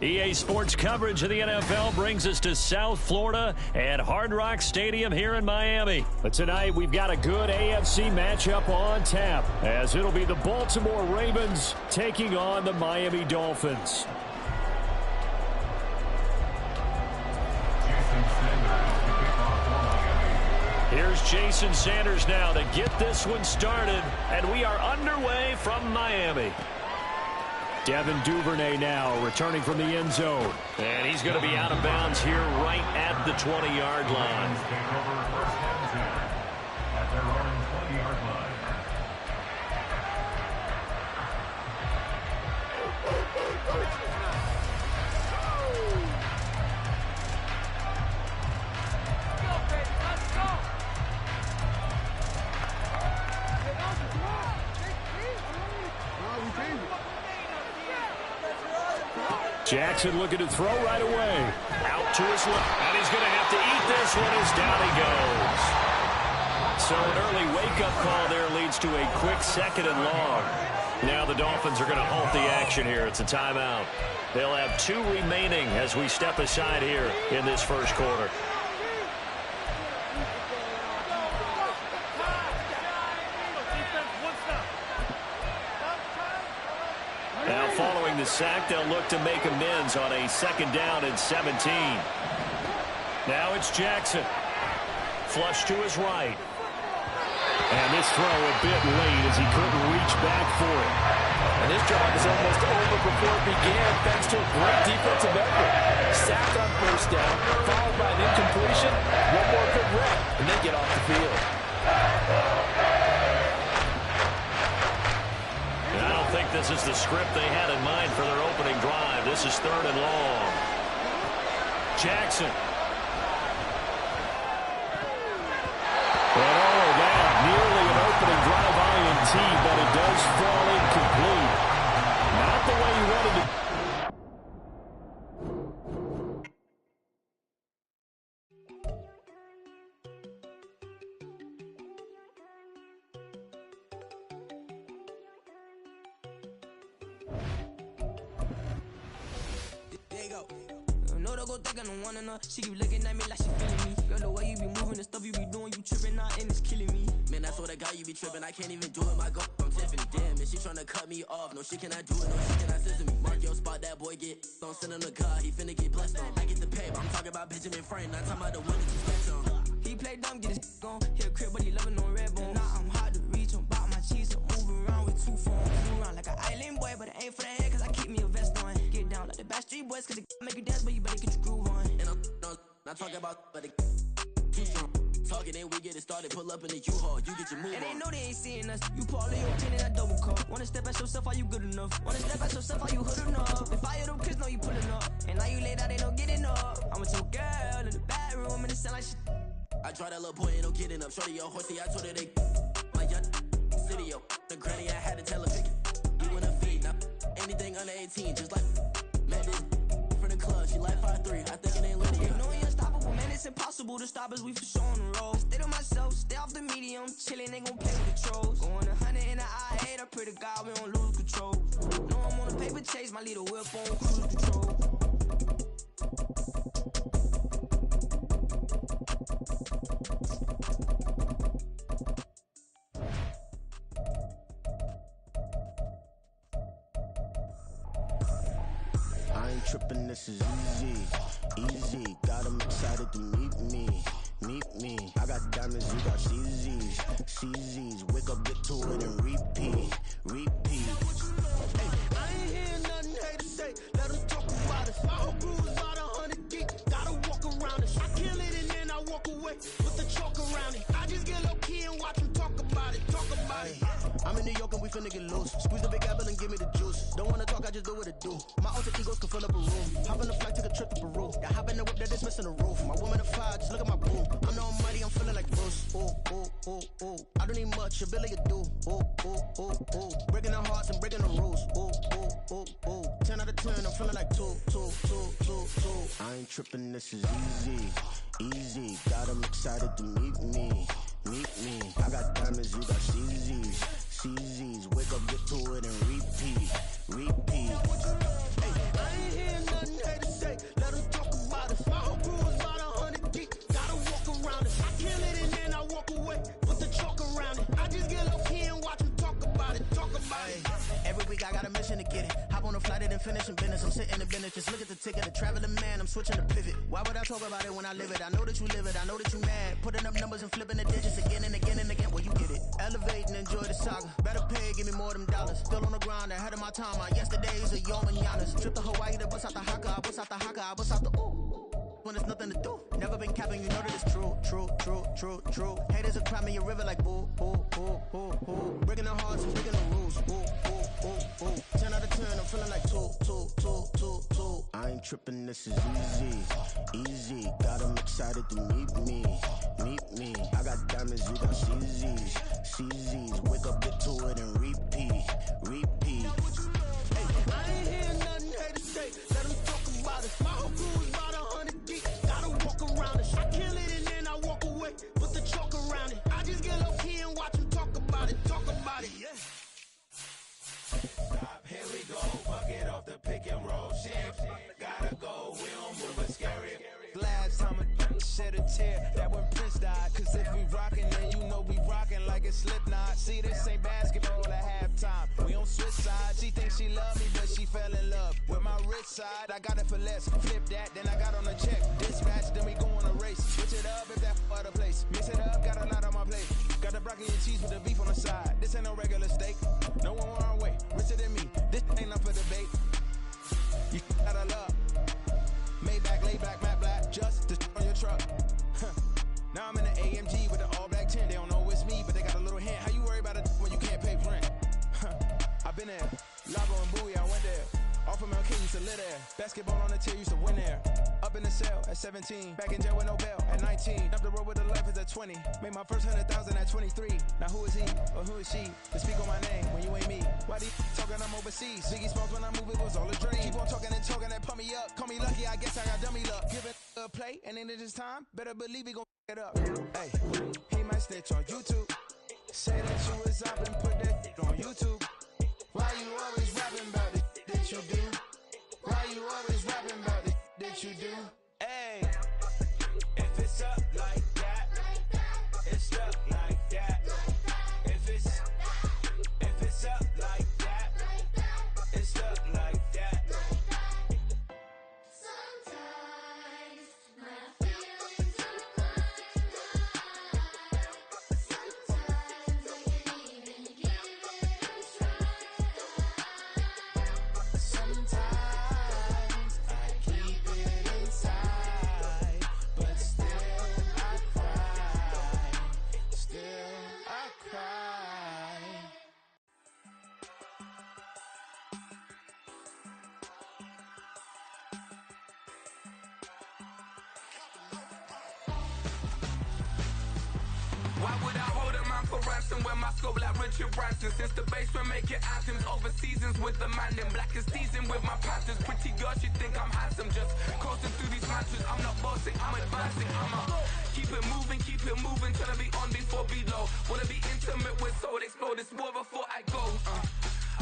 EA Sports coverage of the NFL brings us to South Florida at Hard Rock Stadium here in Miami. But tonight we've got a good AFC matchup on tap, as it'll be the Baltimore Ravens taking on the Miami Dolphins. Here's Jason Sanders now to get this one started, and we are underway from Miami. Devin Duvernay now returning from the end zone. And he's going to be out of bounds here right at the 20-yard line. Take over first and 10 at their own 20-yard line. Jackson looking to throw right away. Out to his left. And he's going to have to eat this one as down he goes. So an early wake-up call there leads to a quick 2nd and long. Now the Dolphins are going to halt the action here. It's a timeout. They'll have 2 remaining as we step aside here in this first quarter. Now following the sack, they'll look to make amends on a 2nd down and 17. Now it's Jackson. Flush to his right. And this throw a bit late as he couldn't reach back for it. And this drive is almost over before it began thanks to a great defensive effort. Sacked on first down, followed by an incompletion, one more good rep, and then get off the field. I don't think this is the script they had in mind for their opening drive. This is 3rd and long. Jackson. And all of that, nearly an opening drive INT, but it does fall incomplete. Not the way you wanted to. She keep looking at me like she feeling me. Girl, the way you be moving, the stuff you be doing, you tripping out and it's killing me. Man, I swear to God, you be tripping. I can't even do it. My girl from Tiffany. Damn, and she tryna cut me off. No, she cannot do it. No, she cannot scissor me. Mark your spot, that boy get. Don't send him to God. He finna get blessed on. I get the pay, but I'm talking about Benjamin Franklin. Not talking about the one that you spent on. He play dumb, get his gone. Hit a crib, but he loving on red bone. Now I'm hard to reach. I'm about my cheese. I'm moving around with 2 phones. Move around like an island boy, but it ain't for the head, cause I keep me a vest on. Get down like the Backstreet Boys, cause it make you dance, but you better get your groove on. And I'm not talking about, but it too strong. Talking, then we get it started. Pull up in the U-Haul, you get your move on. And they know they ain't seeing us. You pull all your pin in that double cup. Wanna step at yourself, are you good enough? Wanna step at yourself, are you hood enough? If I hear them kids, know you pulling up. And now you laid out, they don't get enough. I'm with your girl in the bedroom, and it sound like shit. I try that little boy, ain't no getting up. Shorty, your horsey, I told her they my young city, yo. The granny, I had to tell her pick it. You in a feed, now anything under 18, just like met this from the club. She like 5'3", I think it ain't lit. You know you're unstoppable, man, it's impossible to stop us, we for sure on the road. Stay to myself, stay off the medium, chillin', they gon' play with the trolls. Going 100 in the I-8, I pray to God we don't lose control. No, I'm on a paper chase, my leader whip on cruise control. I ain't tripping, this is easy, easy. Got 'em excited to meet me. I got diamonds, you got CZs. Wake up, get to it, and repeat. Hey, I ain't hear nothing haters say. Let them talk about us. My whole crew is about 100 deep. Gotta walk around us. I kill it and then I walk away with the chalk around it. I just get low key and watch them talk about it. I'm in New York and we finna get loose. Squeeze the big apple and give me the juice. Don't wanna talk, I just do what it do. My alter egos can fill up a room. Hop on the flight, take a trip to Peru. Yeah, hop in the whip that is missing the roof. My woman a fire, just look at my boo. I'm the almighty, I'm feeling like Bruce. Ooh. I don't need much, ability to do. Ooh. Breaking the hearts and breaking the rules. Ooh. 10 out of 10, I'm feeling like two. I ain't tripping, this is easy. Got 'em excited to meet me. I got diamonds, you got CZs. Wake up, get to it, and repeat. Hey, I ain't hear nothing I got a mission to get it. Hop on a flight and finish in business. I'm sitting in business, just look at the ticket. A traveling man, I'm switching to pivot. Why would I talk about it when I live it? I know that you live it, I know that you mad. Putting up numbers and flipping the digits again and again and again. Well, you get it. Elevate and enjoy the saga. Better pay, give me more of them dollars. Still on the grind, ahead of my time. My yesterdays are yo mananas. Trip to Hawaii to bust out the haka. I bust out the haka. I bust out the ooh. When there's nothing to do. Never been capping, you know that it's true, true, true, true, true. Haters are climbing your river like boo, boo, boo, boo, boo. Breaking the hearts and breaking the rules. Boo, boo, boo, boo. 10 out of 10, I'm feeling like 2. I ain't tripping, this is easy. Got 'em excited to meet me. I got diamonds, you got CZs. Wake up, get to it and repeat. Hey, I ain't hear nothing haters say. Let 'em talk about it. My whole crew is about 100 deep. Gotta walk around it. I kill it and then I walk away. Put the chalk around it. I just get low key and watch them talk about it. Yeah. Stop, here we go. Bucket off the pick and roll. Shit, gotta go. We don't move it scary. Last time a shed a tear, that when Prince died. Cause if we rockin', then you know we rockin' like it's Slipknot. See, this ain't basketball at halftime. We on switch sides. She thinks she love me, but she fell in love with my rich side. I got it for less. Flip that, then I got on a check. Dispatch, then we go on a race. Switch it up if that other place. Mix it up, got a lot on my plate. Got the broccoli and cheese with the beef on the side. This ain't no regular steak. No one wrong way. Richer than me. This ain't up for debate. You gotta love. Maybach, lay back, matte black, just to on your truck. Now I'm in the AMG with the all black 10. They don't know it's me, but they got a little hint. How you worry about it when you can't pay rent? I've been there. Lago and Bowie, I went there. Off of Mount King, used to live there. Basketball on the tier, used to win there. Up in the cell at 17. Back in jail with no bail at 19. Up the road with the life is at 20. Made my first 100,000 at 23. Now who is he or who is she to speak on my name when you ain't me? Why they talking I'm overseas? Biggie Smalls when I move it was all a dream. Keep on talking and pump me up. Call me lucky, I guess I got dummy luck. Give it a play and then it's time. Better believe he gon' it up. Hey, he might snitch on YouTube. Say that you was up and put that on YouTube. Why you always rapping about it that you do? Why you always rapping about it that you do? Hey, if it's up like that, it's up like that. If it's up like that, it's up like that. Sometimes my feelings are blind. Sometimes I can't even give it a try. Sometimes I keep it inside, but still I cry. Still I cry. Why would I hold a man for ransom when my scope like Richard Branson? Since the basement making anthems over seasons with the man in black is teasing with my patterns. Pretty girls, you think I'm handsome, just coasting through these mansions. I'm not bossing, I'm advancing. Keep it moving, tryna be on before below. Wanna be intimate with soul, explore this war before I go.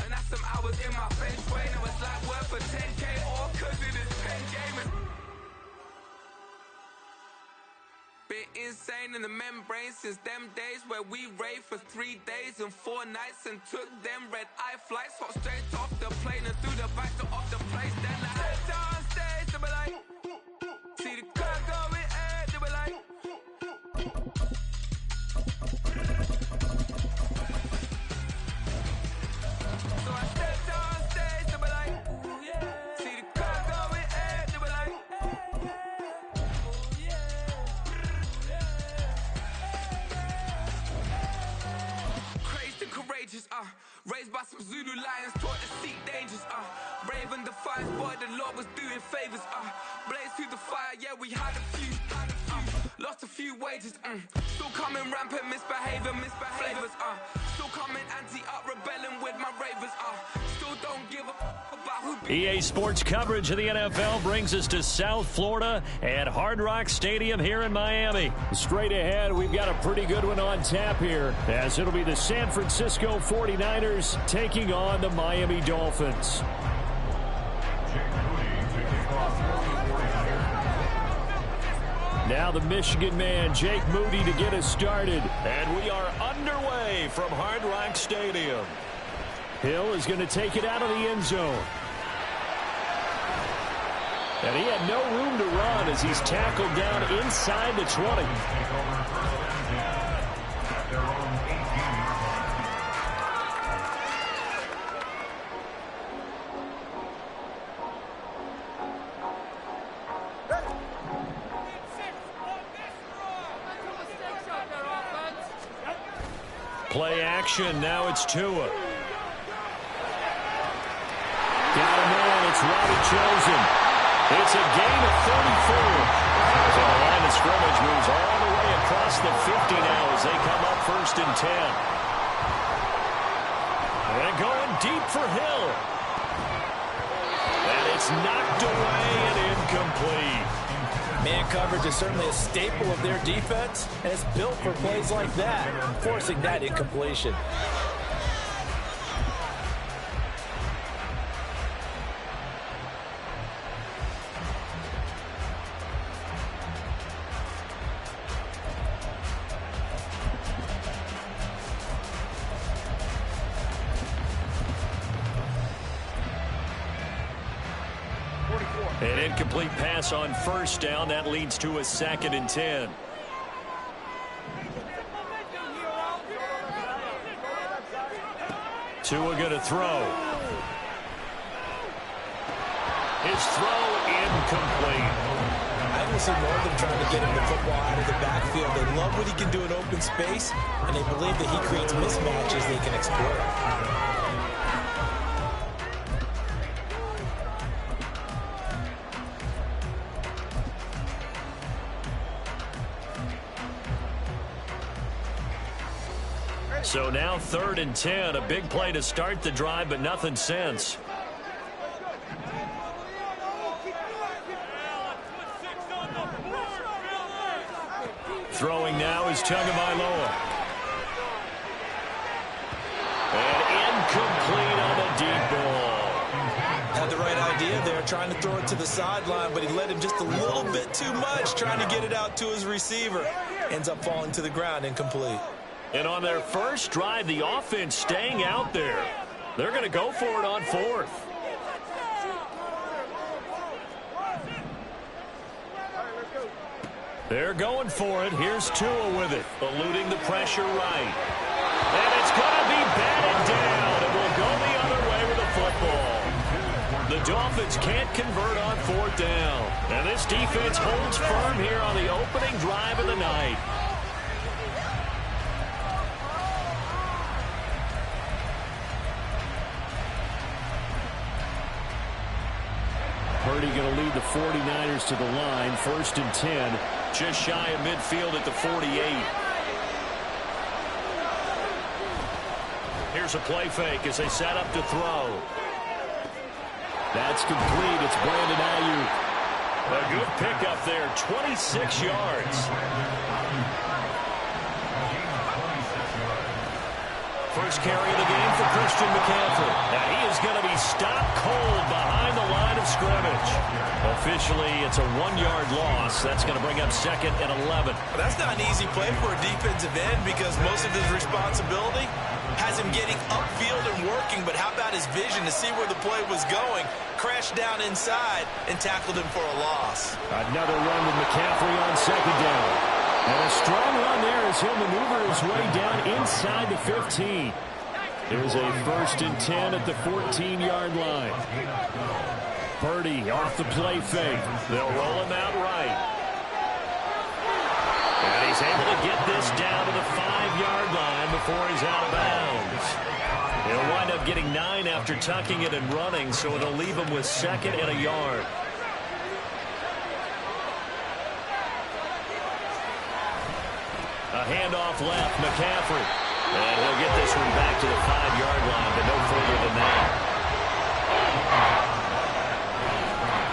And that's some hours in my feng shui. Now it's like worth for 10K, all cause it is pen game. Been insane in the membrane since them days where we raved for 3 days and 4 nights and took them red eye flights. Hot straight off the plane and through the back to off the place. Then I stepped on stage, they were like, see the crowd going air, they were like. So I stepped on stage, they were like, ooh yeah. See the crowd going air, they were like, ooh yeah. Crazed and courageous, raised by some Zulu lions, taught to seek dangers, brave and defiant, boy, the Lord was doing favors, blaze through the fire, yeah, we had a few, lost a few wages, still coming rampant, misbehaving, flavors, still coming anti-up, rebelling with my ravers, still don't give a about who be. EA Sports coverage of the NFL brings us to South Florida at Hard Rock Stadium here in Miami. Straight ahead, we've got a pretty good one on tap here, as it'll be the San Francisco 49ers taking on the Miami Dolphins. Now the Michigan man, Jake Moody, to get us started. And we are underway from Hard Rock Stadium. Hill is going to take it out of the end zone. And he had no room to run as he's tackled down inside the 20. Play action. Now it's Tua. Got a man. It's Robbie Chosen. It's a gain of 34. So the line of scrimmage moves all the way across the 50 now as they come up 1st and 10. And going deep for Hill. And it's knocked away and incomplete. Man coverage is certainly a staple of their defense, and it's built for plays like that, forcing that incompletion. An incomplete pass on 1st down. That leads to a 2nd and 10. Tua going to throw. His throw incomplete. I will see more of them trying to get him the football out of the backfield. They love what he can do in open space, and they believe that he creates mismatches they can exploit. So now 3rd and 10. A big play to start the drive, but nothing since. Throwing now is Tagovailoa. And incomplete on the deep ball. Had the right idea there, trying to throw it to the sideline, but he led him just a little bit too much, trying to get it out to his receiver. Ends up falling to the ground, incomplete. And on their first drive, the offense staying out there. They're going to go for it on 4th. They're going for it. Here's Tua with it, eluding the pressure right. And it's going to be batted down. It will go the other way with the football. The Dolphins can't convert on 4th down. And this defense holds firm here on the opening drive of the night. Purdy going to lead the 49ers to the line. 1st and 10. Just shy of midfield at the 48. Here's a play fake as they set up to throw. That's complete. It's Brandon Ayuk. A good pickup there. 26 yards. First carry of the game for Christian McCaffrey. Now he is going to be stopped cold behind the line of scrimmage. Officially, it's a 1-yard loss. That's going to bring up 2nd and 11. Well, that's not an easy play for a defensive end because most of his responsibility has him getting upfield and working, but how about his vision to see where the play was going? Crashed down inside and tackled him for a loss. Another run with McCaffrey on 2nd down. And a strong run there as he'll maneuver his way down inside the 15. There's a 1st and 10 at the 14-yard line. Purdy off the play fake. They'll roll him out right. And he's able to get this down to the 5-yard line before he's out of bounds. He'll wind up getting 9 after tucking it and running, so it'll leave him with 2nd and a yard. A handoff left, McCaffrey. And he'll get this one back to the 5-yard line, but no further than that.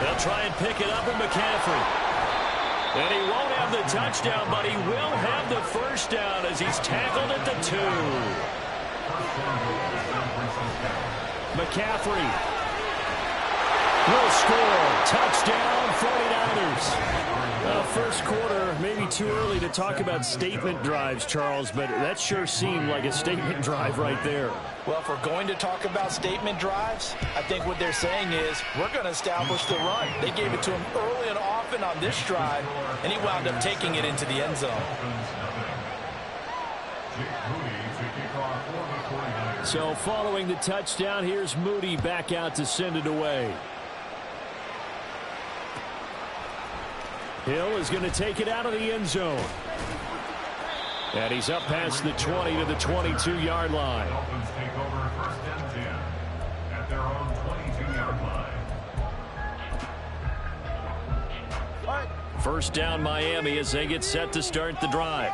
They'll try and pick it up with McCaffrey. And he won't have the touchdown, but he will have the 1st down as he's tackled at the 2. McCaffrey. will score. Touchdown, 49ers. First quarter, maybe too early to talk about statement drives, Charles, but that sure seemed like a statement drive right there. Well, if we're going to talk about statement drives, I think what they're saying is we're going to establish the run. They gave it to him early and often on this drive, and he wound up taking it into the end zone. So following the touchdown, here's Moody back out to send it away. Hill is going to take it out of the end zone. And he's up past the 20 to the 22-yard line. Dolphins take over first and 10 at their own 22-yard line. First down Miami as they get set to start the drive.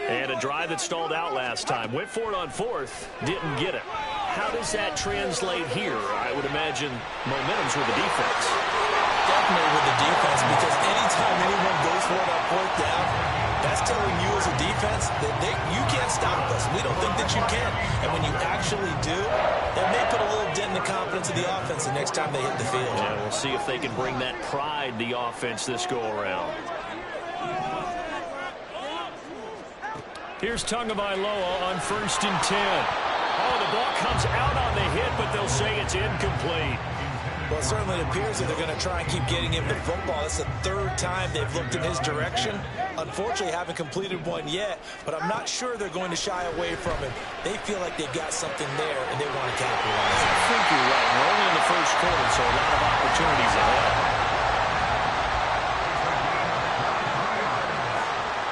And a drive that stalled out last time. Went for it on fourth, didn't get it. How does that translate here? I would imagine momentum's with the defense. Definitely with the defense, because anytime anyone goes for it on fourth down, that's telling you as a defense that you can't stop us. We don't think that you can. And when you actually do, that may put a little dent in the confidence of the offense the next time they hit the field. Yeah, we'll see if they can bring that pride, the offense, this go-around. Here's Tagovailoa on 1st and 10. Oh, the ball comes out on the hit, but they'll say it's incomplete. Well, it certainly appears that they're going to try and keep getting him the football. It's the third time they've looked in his direction. Unfortunately, haven't completed one yet, but I'm not sure they're going to shy away from him. They feel like they've got something there, and they want to capitalize. I think you're right. We're only in the first quarter, so a lot of opportunities ahead.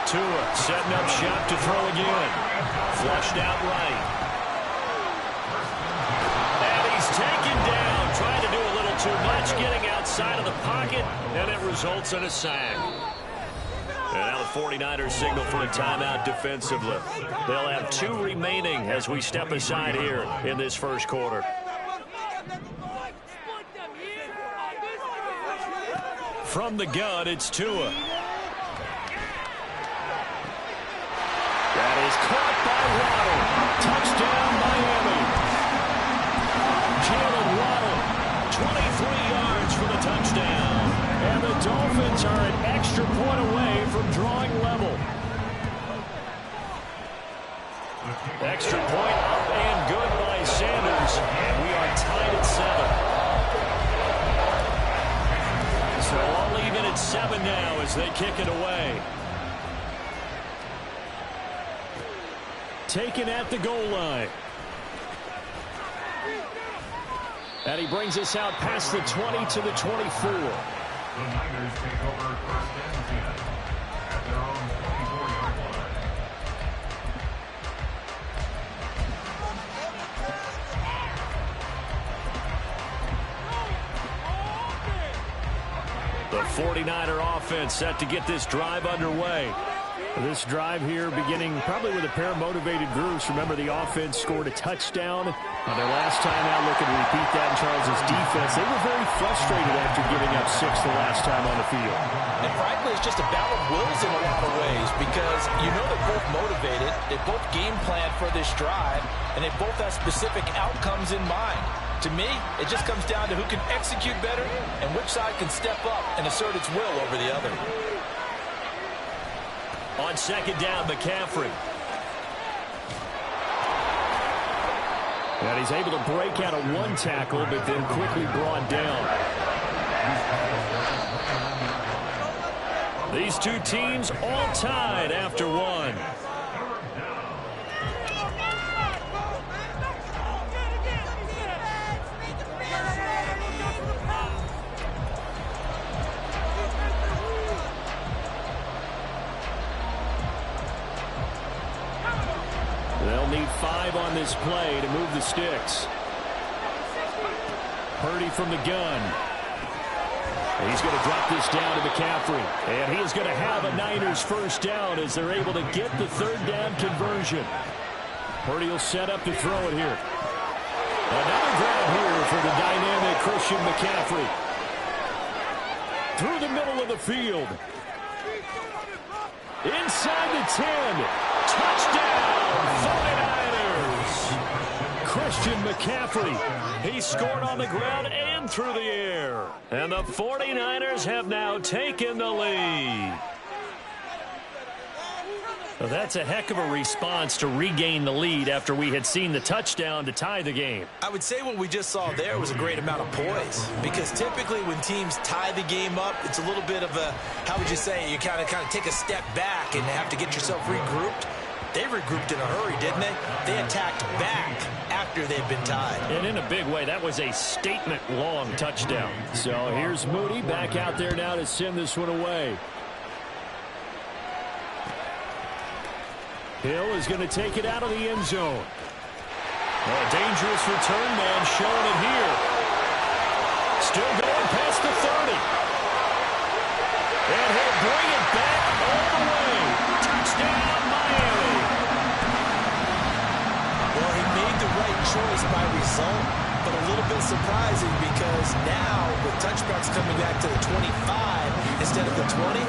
Tua setting up shop to throw again. Flushed out right. And he's taken down, trying to do a little too much, getting outside of the pocket, and it results in a sack. And now the 49ers signal for a timeout defensively. They'll have 2 remaining as we step aside here in this first quarter. From the gun, it's Tua. That is caught by Waddle. Touchdown, Miami. Jalen Waddle, 23 yards for the touchdown. And the Dolphins are an extra point away from drawing level. Extra point up and good by Sanders. And we are tied at 7. So all even at 7 now as they kick it away. Taken at the goal line. And he brings us out past the 20 to the 24. The Niners take over first and 10 at their own 24-yard line. The 49er offense set to get this drive underway. This drive here beginning probably with a pair of motivated groups. Remember, the offense scored a touchdown on their last time out. Looking to repeat that in Charles' defense. They were very frustrated after giving up 6 the last time on the field. And frankly, it's just a battle of wills in a lot of ways, because you know they're both motivated. They both game plan for this drive, and they both have specific outcomes in mind. To me, it just comes down to who can execute better and which side can step up and assert its will over the other. On second down, McCaffrey. And he's able to break out of 1 tackle, but then quickly brought down. These 2 teams all tied after 1. They'll need 5 on this play to move the sticks. Purdy from the gun. He's going to drop this down to McCaffrey. And he is going to have a Niners first down as they're able to get the 3rd down conversion. Purdy will set up to throw it here. Another grab here for the dynamic Christian McCaffrey. Through the middle of the field. Inside the 10. Touchdown, 49ers. Christian McCaffrey. He scored on the ground and through the air. And the 49ers have now taken the lead. Well, that's a heck of a response to regain the lead after we had seen the touchdown to tie the game. I would say what we just saw there was a great amount of poise, because typically when teams tie the game up, it's a little bit of a, how would you say, you kind of take a step back and have to get yourself regrouped. They regrouped in a hurry, didn't they? They attacked back after they've been tied. And in a big way, that was a statement-long touchdown. So here's Moody back out there now to send this one away. Hill is going to take it out of the end zone. A dangerous return man showing it here. Still going past the 30. And he'll bring it back all the way. Touchdown, Miami. Well, he made the right choice by result, but a little bit surprising because now with touchbacks coming back to the 25 instead of the 20,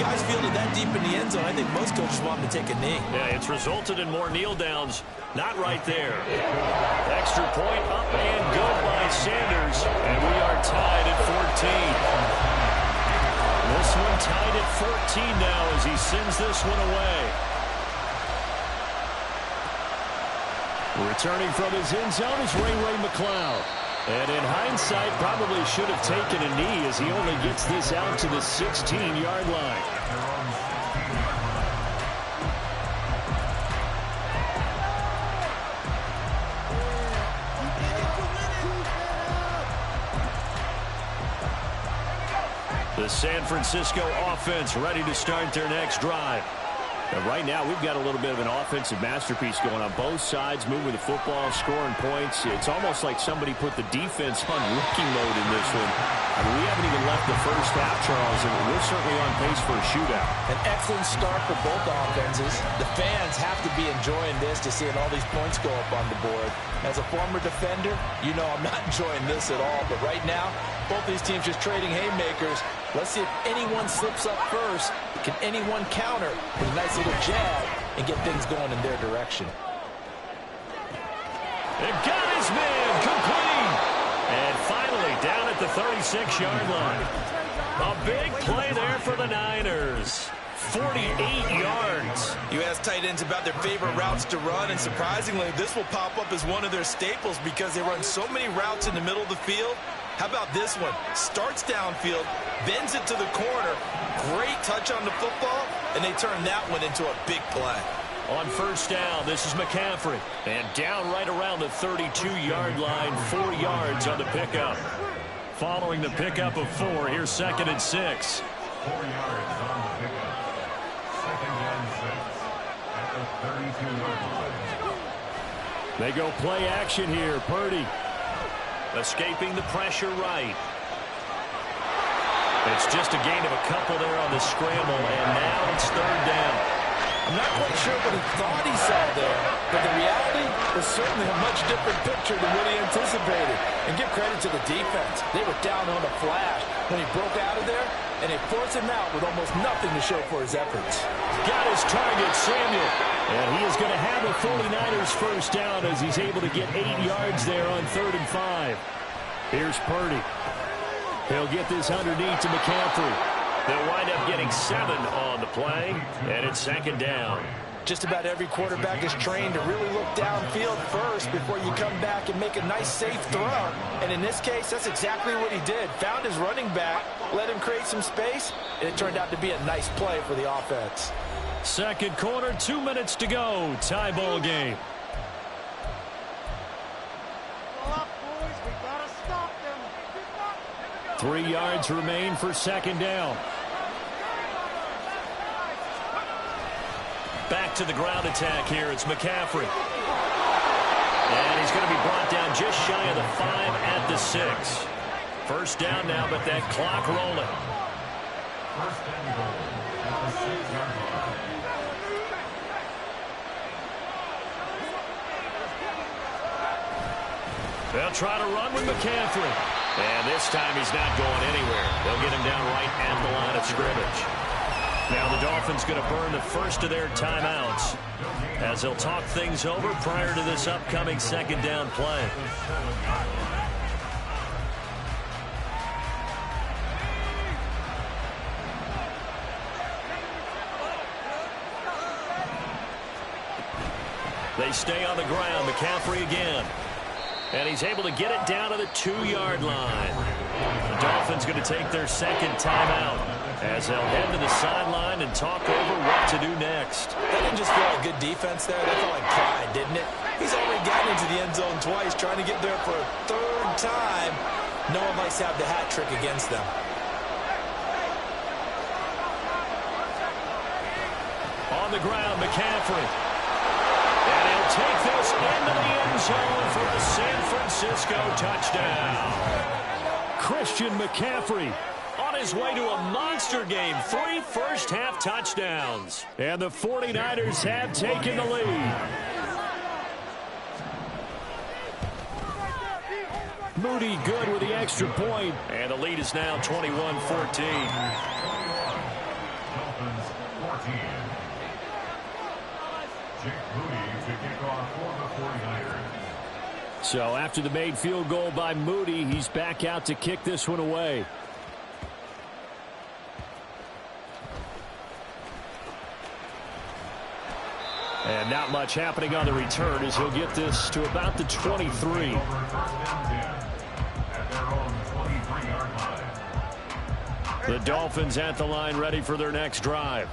guys fielded that deep in the end zone, I think most coaches want him to take a knee. Yeah, it's resulted in more kneel downs. Not right there. Extra point up and good by Sanders. And we are tied at 14. This one tied at 14 now as he sends this one away. Returning from his end zone is Ray McCloud. And in hindsight, probably should have taken a knee as he only gets this out to the 16-yard line. The San Francisco offense ready to start their next drive. And right now, we've got a little bit of an offensive masterpiece going on both sides, moving the football, scoring points. It's almost like somebody put the defense on rookie mode in this one. I mean, we haven't even left the first half, Charles, and we're certainly on pace for a shootout. An excellent start for both offenses. The fans have to be enjoying this to seeing all these points go up on the board. As a former defender, you know I'm not enjoying this at all. But right now, both these teams just trading haymakers. Let's see if anyone slips up first. Can anyone counter with a nice little jab and get things going in their direction? It got his man complete. And finally down at the 36-yard line. A big play there for the Niners. 48 yards. You ask tight ends about their favorite routes to run, and surprisingly, this will pop up as one of their staples because they run so many routes in the middle of the field. How about this one? Starts downfield, bends it to the corner. Great touch on the football, and they turn that one into a big play. On first down, this is McCaffrey. And down right around the 32-yard line, 4 yards on the pickup. Following the pickup of 4, here's 2nd and 6. 4 yards on the pickup. 2nd and 6 at the 32-yard line. They go play action here. Purdy escaping the pressure right. It's just a gain of a couple there on the scramble, and now it's 3rd down. I'm not quite sure what he thought he saw there, but the reality was certainly a much different picture than what he anticipated. And give credit to the defense. They were down on a flash when he broke out of there, and they forced him out with almost nothing to show for his efforts. Got his target, Samuel. And he is going to have the 49ers first down as he's able to get 8 yards there on 3rd and 5. Here's Purdy. He'll get this underneath to McCaffrey. They'll wind up getting 7 on the play, and it's 2nd down. Just about every quarterback is trained to really look downfield first before you come back and make a nice, safe throw. And in this case, that's exactly what he did. Found his running back, let him create some space, and it turned out to be a nice play for the offense. Second quarter, 2 minutes to go. Tie ball game. Go up, boys. We gotta stop them. 3 yards remain for 2nd down. Back to the ground attack here. It's McCaffrey. And he's going to be brought down just shy of the 5 at the 6. First down now, but that clock rolling. First and goal at the 6-yard line. They'll try to run with McCaffrey. And this time he's not going anywhere. They'll get him down right at the line of scrimmage. Now the Dolphins going to burn the first of their timeouts as they'll talk things over prior to this upcoming second down play. They stay on the ground. McCaffrey again. And he's able to get it down to the 2-yard line. The Dolphins going to take their second timeout as they'll head to the sideline and talk over what to do next. That didn't just feel like good defense there. That felt like pride, didn't it? He's already gotten into the end zone twice, trying to get there for a third time. No one likes to have the hat trick against them. On the ground, McCaffrey. And he'll take this into the end zone for a San Francisco touchdown. Christian McCaffrey on his way to a monster game. 3 first-half touchdowns. And the 49ers have taken the lead. Moody good with the extra point. And the lead is now 21-14. Dolphins 14. Jake Moody to kick off for the 49ers. So after the made field goal by Moody, he's back out to kick this one away. And not much happening on the return as he'll get this to about the 23. The Dolphins at the line ready for their next drive.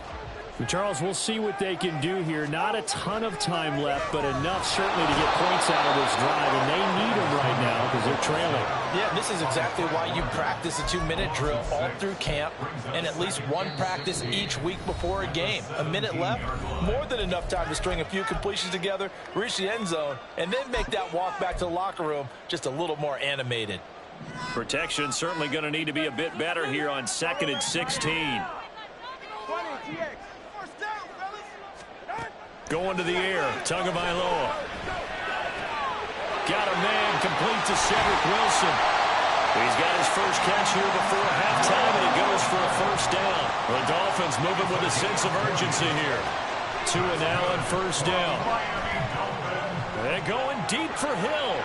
Charles, we'll see what they can do here. Not a ton of time left, but enough certainly to get points out of this drive, and they need them right now because they're trailing. Yeah, this is exactly why you practice a 2-minute drill all through camp and at least one practice each week before a game. A minute left, more than enough time to string a few completions together, reach the end zone, and then make that walk back to the locker room just a little more animated. Protection certainly going to need to be a bit better here on 2nd and 16. Going to the air, Tagovailoa. Got a man complete to Cedric Wilson. He's got his first catch here before halftime, and he goes for a first down. The Dolphins moving with a sense of urgency here. Tua now on first down. They're going deep for Hill.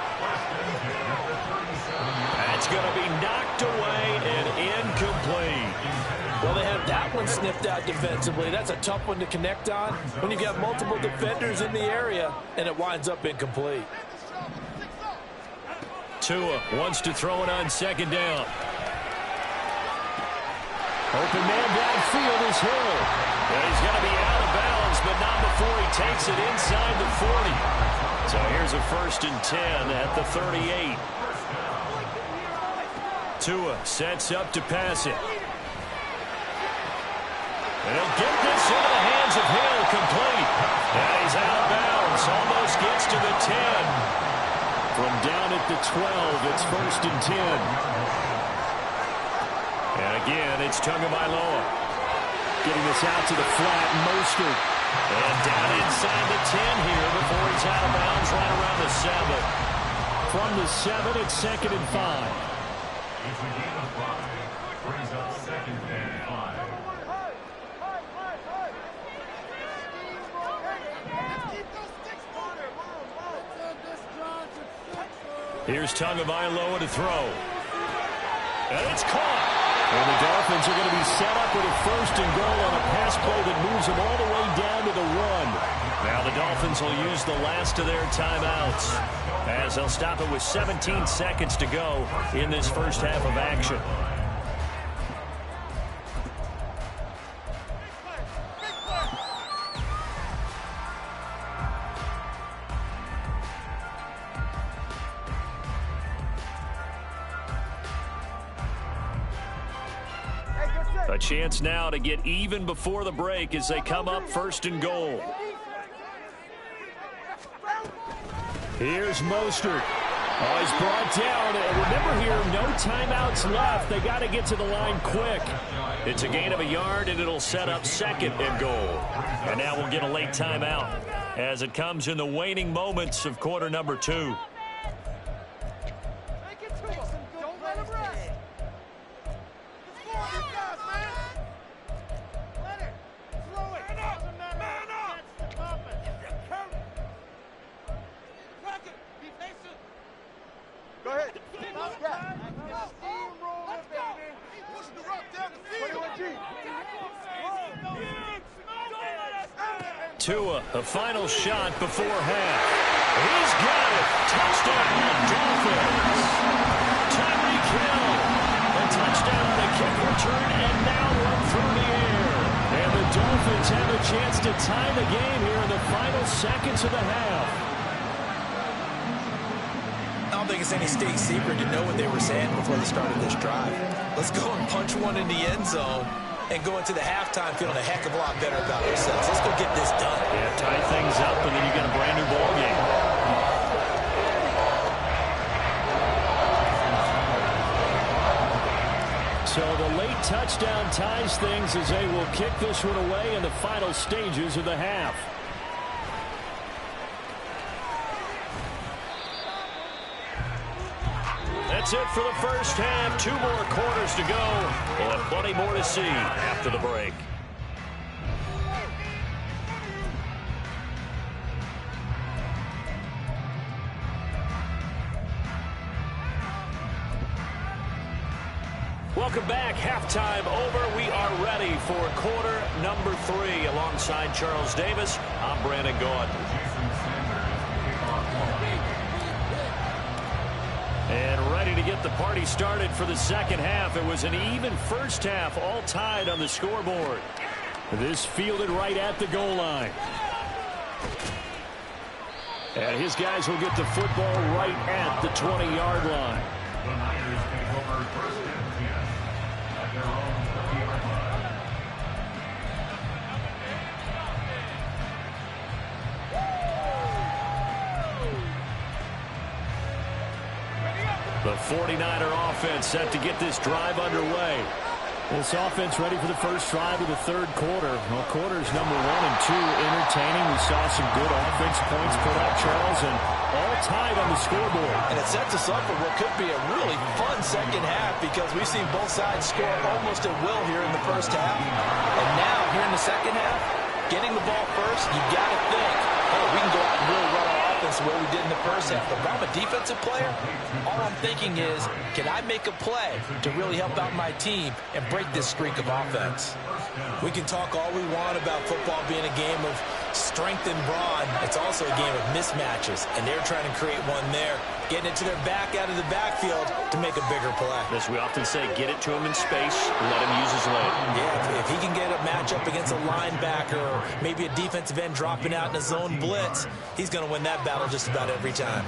That's going to be knocked away and incomplete. Well, they have that one sniffed out defensively. That's a tough one to connect on when you've got multiple defenders in the area, and it winds up incomplete. Tua wants to throw it on second down. Open man downfield is Hill. And he's going to be out of bounds, but not before he takes it inside the 40. So here's a 1st and 10 at the 38. Tua sets up to pass it. And he'll get this into the hands of Hill, complete. And he's out of bounds, almost gets to the 10. From down at the 12, it's 1st and 10. And again, it's Tagovailoa. Getting this out to the flat, Mostert. And down inside the 10 here before he's out of bounds right around the 7. From the 7, it's 2nd and 5. It's a game of 5. Brings up 2nd and 5. Here's Tagovailoa to throw. And it's caught. And the Dolphins are going to be set up with a 1st and goal on a pass play that moves them all the way down to the 1. Now the Dolphins will use the last of their timeouts as they'll stop it with 17 seconds to go in this first half of action. A chance now to get even before the break as they come up 1st and goal. Here's Mostert. Oh, he's brought down. And remember here, no timeouts left. They got to get to the line quick. It's a gain of a yard, and it'll set up 2nd and goal. And now we'll get a late timeout as it comes in the waning moments of quarter number 2. Tua, a final shot before half. He's got it. Touchdown, Dolphins. Tyreek Hill. A touchdown on the kick return, and now one through the air. And the Dolphins have a chance to tie the game here in the final seconds of the half. I don't think it's any state secret to know what they were saying before they started this drive. Let's go and punch one in the end zone and go into the halftime feeling a heck of a lot better about ourselves. Let's go get this done. Yeah, tie things up, and then you got a brand new ball game. So the late touchdown ties things as they will kick this one away in the final stages of the half. That's it for the first half. 2 more quarters to go. We'll have plenty more to see after the break. Welcome back. Halftime over. We are ready for quarter number 3. Alongside Charles Davis, I'm Brandon Gaudin. And ready to get the party started for the second half. It was an even first half, all tied on the scoreboard. This fielded right at the goal line. And his guys will get the football right at the 20-yard line. The Niners take over first and 10 at their own 20-yard line. The 49er offense set to get this drive underway. This offense ready for the first drive of the third quarter. Well, quarters number 1 and 2 entertaining. We saw some good offense points put up, Charles, and all tied on the scoreboard. And it sets us up for what could be a really fun second half because we've seen both sides score almost at will here in the first half. And now, here in the second half, getting the ball first, you got to think, hey, we can go out and really run our offense the way we did in the first half. But if I'm a defensive player, all I'm thinking is, can I make a play to really help out my team and break this streak of offense? We can talk all we want about football being a game of strength and brawn. It's also a game of mismatches, and they're trying to create one there, getting it to their back out of the backfield to make a bigger play. As we often say, get it to him in space, let him use his leg. Yeah, if he can get a matchup against a linebacker or maybe a defensive end dropping out in a zone blitz, he's going to win that battle just about every time.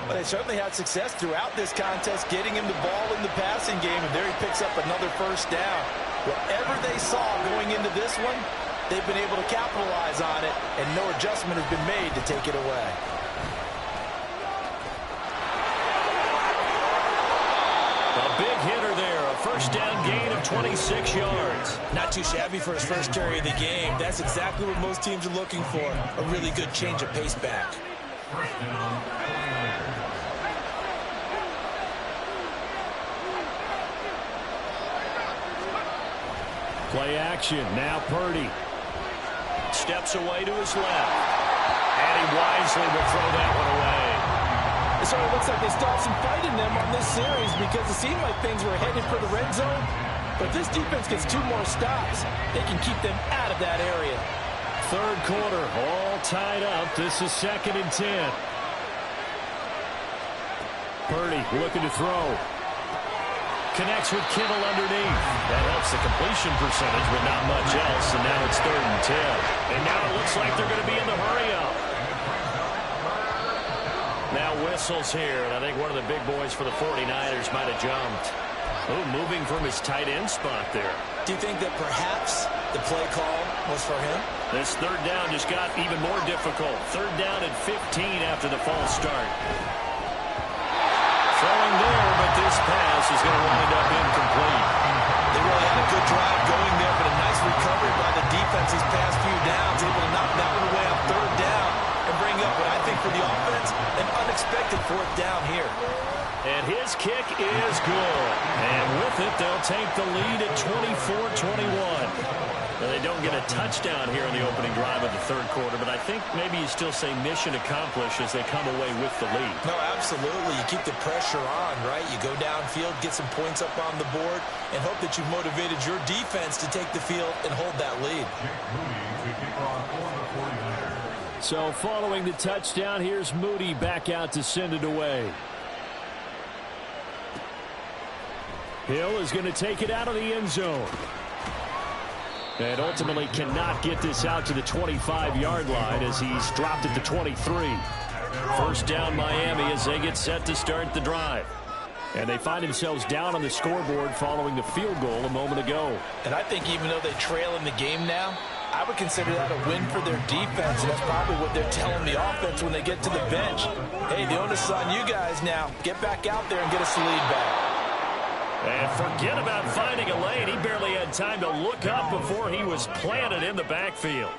But they certainly had success throughout this contest, getting him the ball in the passing game, and there he picks up another first down. Whatever they saw going into this one, they've been able to capitalize on it, and no adjustment has been made to take it away. A big hitter there, a first down gain of 26 yards. Not too shabby for his first carry of the game. That's exactly what most teams are looking for, a really good change of pace back. First down, 49ers. Play action, now Purdy. Steps away to his left. And he wisely will throw that one away. It sort of looks like they still have some fight in them on this series because it seemed like things were headed for the red zone. But this defense gets 2 more stops. They can keep them out of that area. Third quarter, all tied up. This is 2nd and 10. Purdy looking to throw. Connects with Kittle underneath. That helps the completion percentage, but not much else. And now it's 3rd and 10. And now it looks like they're going to be in the hurry-up. Now whistles here, and I think one of the big boys for the 49ers might have jumped. Oh, moving from his tight end spot there. Do you think that perhaps the play call was for him? This 3rd down just got even more difficult. 3rd down and 15 after the false start. Throwing there, but this pass is going to wind up incomplete. They really had a good drive going there, but a nice recovery by the defense these past few downs, able to knock that one away on 3rd down and bring up what I think for the offense, an unexpected 4th down here. And his kick is good. And with it, they'll take the lead at 24-21. Well, they don't get a touchdown here in the opening drive of the third quarter, but I think maybe you still say mission accomplished as they come away with the lead. No, absolutely. You keep the pressure on, right? You go downfield, get some points up on the board, and hope that you've motivated your defense to take the field and hold that lead. So following the touchdown, here's Moody back out to send it away. Hill is going to take it out of the end zone. And ultimately cannot get this out to the 25-yard line as he's dropped it to 23. First down Miami as they get set to start the drive. And they find themselves down on the scoreboard following the field goal a moment ago. And I think even though they trail in the game now, I would consider that a win for their defense, and that's probably what they're telling the offense when they get to the bench. Hey, the onus is on you guys now. Get back out there and get us the lead back. And forget about finding a lane. He barely had time to look up before he was planted in the backfield.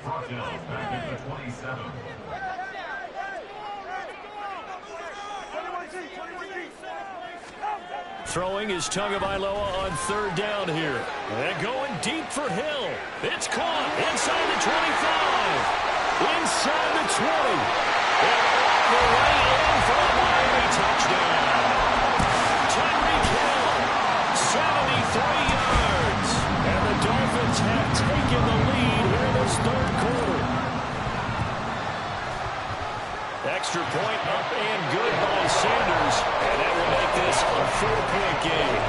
Throwing is Tagovailoa on third down here. And going deep for Hill. It's caught inside the 25. Inside the 20. And all the way in for a Miami touchdown. Tyreek Hill, 73 yards. And the Dolphins have taken the lead here in this third quarter. Extra point up and good by Sanders. And that will make this a 4-point game.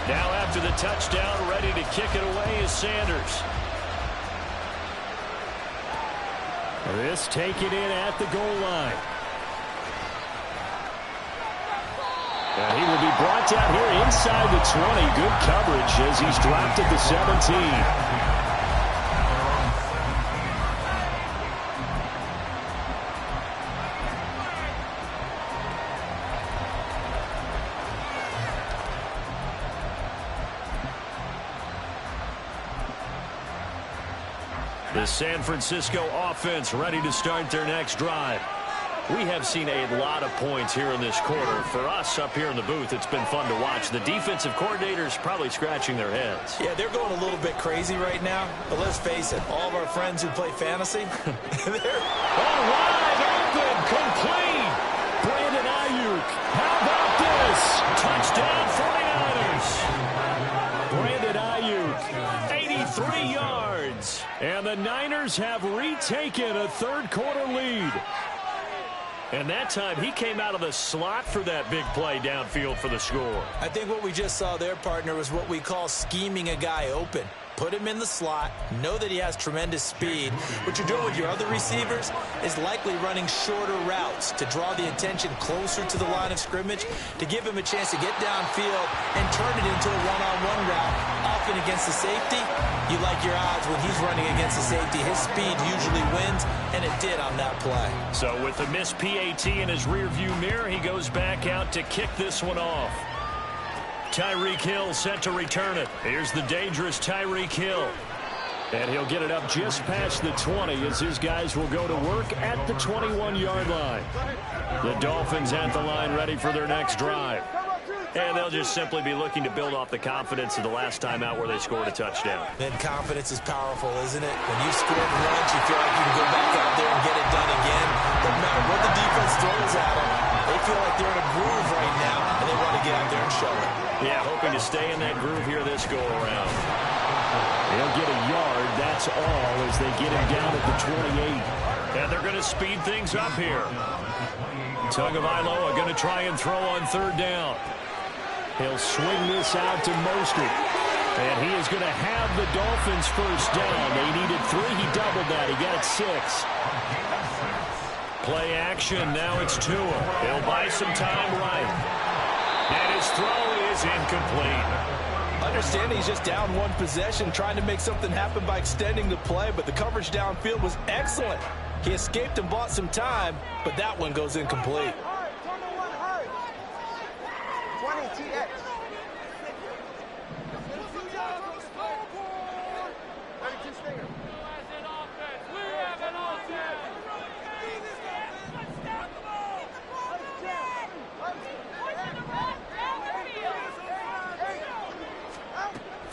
Now after the touchdown, ready to kick it away is Sanders. This taken in at the goal line. And he will be brought down here inside the 20. Good coverage as he's dropped at the 17. The San Francisco offense ready to start their next drive. We have seen a lot of points here in this quarter. For us up here in the booth, it's been fun to watch. The defensive coordinators probably scratching their heads. Yeah, they're going a little bit crazy right now. But let's face it, all of our friends who play fantasy, they're all wide open, complete. Brandon Ayuk. How about this? Touchdown 49ers. Brandon Ayuk, 83 yards. And the Niners have retaken a third quarter lead. And that time, he came out of the slot for that big play downfield for the score. I think what we just saw there, partner, was what we call scheming a guy open. Put him in the slot, know that he has tremendous speed. What you're doing with your other receivers is likely running shorter routes to draw the attention closer to the line of scrimmage, to give him a chance to get downfield and turn it into a one-on-one route. Often against the safety, you like your odds when he's running against the safety. His speed usually wins, and it did on that play. So with the missed PAT in his rearview mirror, he goes back out to kick this one off. Tyreek Hill set to return it. Here's the dangerous Tyreek Hill. And he'll get it up just past the 20 as his guys will go to work at the 21-yard line. The Dolphins at the line ready for their next drive. And they'll just simply be looking to build off the confidence of the last time out where they scored a touchdown. Then confidence is powerful, isn't it? When you scored once, you feel like you can go back out there and get it done again. No matter what the defense throws at them, they feel like they're in a groove right now, and they want to get out there and show it. Yeah, hoping to stay in that groove here this go-around. They'll get a yard, that's all, as they get him down at the 28. And they're going to speed things up here. Tagovailoa going to try and throw on third down. He'll swing this out to Mostert. And he is going to have the Dolphins first down. They needed 3. He doubled that. He got 6. Play action. Now it's Tua. He'll buy some time right. And his throw is incomplete. Understand he's just down one possession, trying to make something happen by extending the play, but the coverage downfield was excellent. He escaped and bought some time, but that one goes incomplete. 20 TX.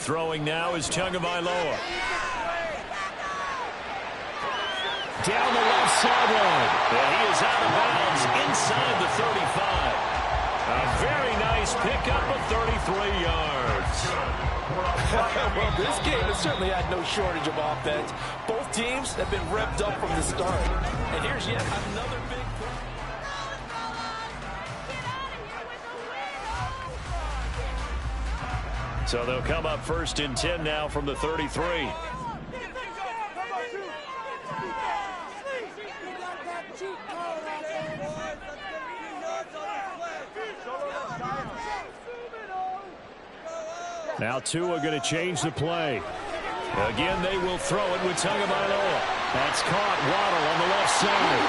Throwing now is Tagovailoa. Down the left sideline. And he is out of bounds inside the 35. A very nice pickup of 33 yards. Well, this game has certainly had no shortage of offense. Both teams have been revved up from the start. And here's yet another big play. So they'll come up 1st and 10 now from the 33. Now Tua going to change the play. Again, they will throw it with Tagovailoa. That's caught. Waddle on the left side.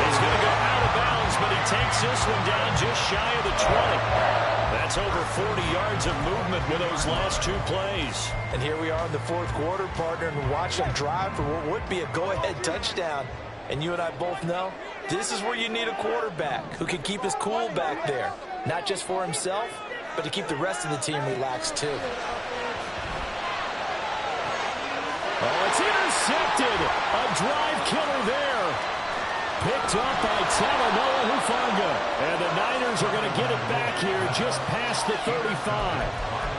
He's going to go out of bounds, but he takes this one down just shy of the 20. That's over 40 yards of movement with those last 2 plays. And here we are in the 4th quarter, partner, and watch them drive for what would be a go-ahead touchdown. And you and I both know this is where you need a quarterback who can keep his cool back there. Not just for himself, but to keep the rest of the team relaxed too. Oh, it's intercepted. A drive killer there. Picked up by Talanoa Hufanga. And the Niners are going to get it back here just past the 35.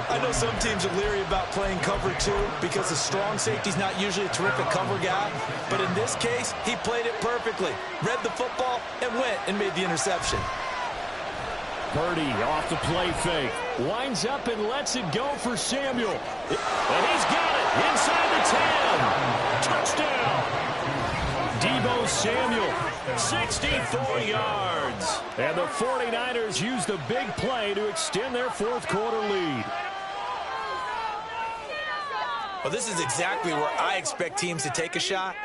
I know some teams are leery about playing cover 2 because the strong safety's not usually a terrific cover guy. But in this case, he played it perfectly. Read the football and went and made the interception. Purdy off the play fake. Winds up and lets it go for Samuel. And he's got it inside the 10. Touchdown. Deebo Samuel, 64 yards. And the 49ers use the big play to extend their 4th quarter lead. Well, this is exactly where I expect teams to take a shot.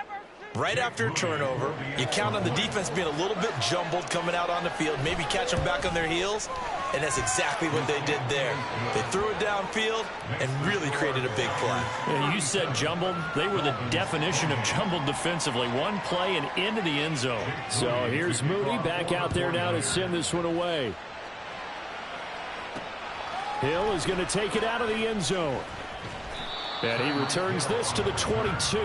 Right after a turnover, you count on the defense being a little bit jumbled coming out on the field, maybe catch them back on their heels, and that's exactly what they did there. They threw it downfield and really created a big play. Yeah, you said jumbled. They were the definition of jumbled defensively. One play and into the end zone. So here's Moody back out there now to send this one away. Hill is going to take it out of the end zone. And he returns this to the 22.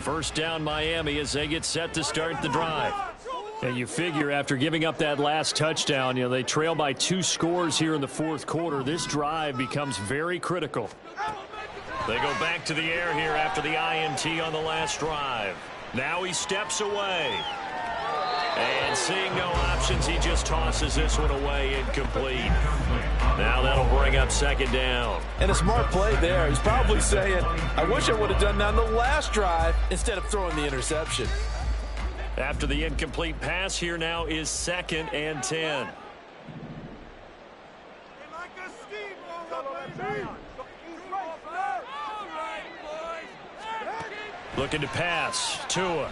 First down Miami as they get set to start the drive. And you figure after giving up that last touchdown, you know, they trail by 2 scores here in the 4th quarter. This drive becomes very critical. They go back to the air here after the INT on the last drive. Now he steps away. And seeing no options, he just tosses this one away incomplete. Now that'll bring up 2nd down. And a smart play there. He's probably saying, I wish I would have done that on the last drive instead of throwing the interception. After the incomplete pass, here now is 2nd and 10. Looking to pass. Tua.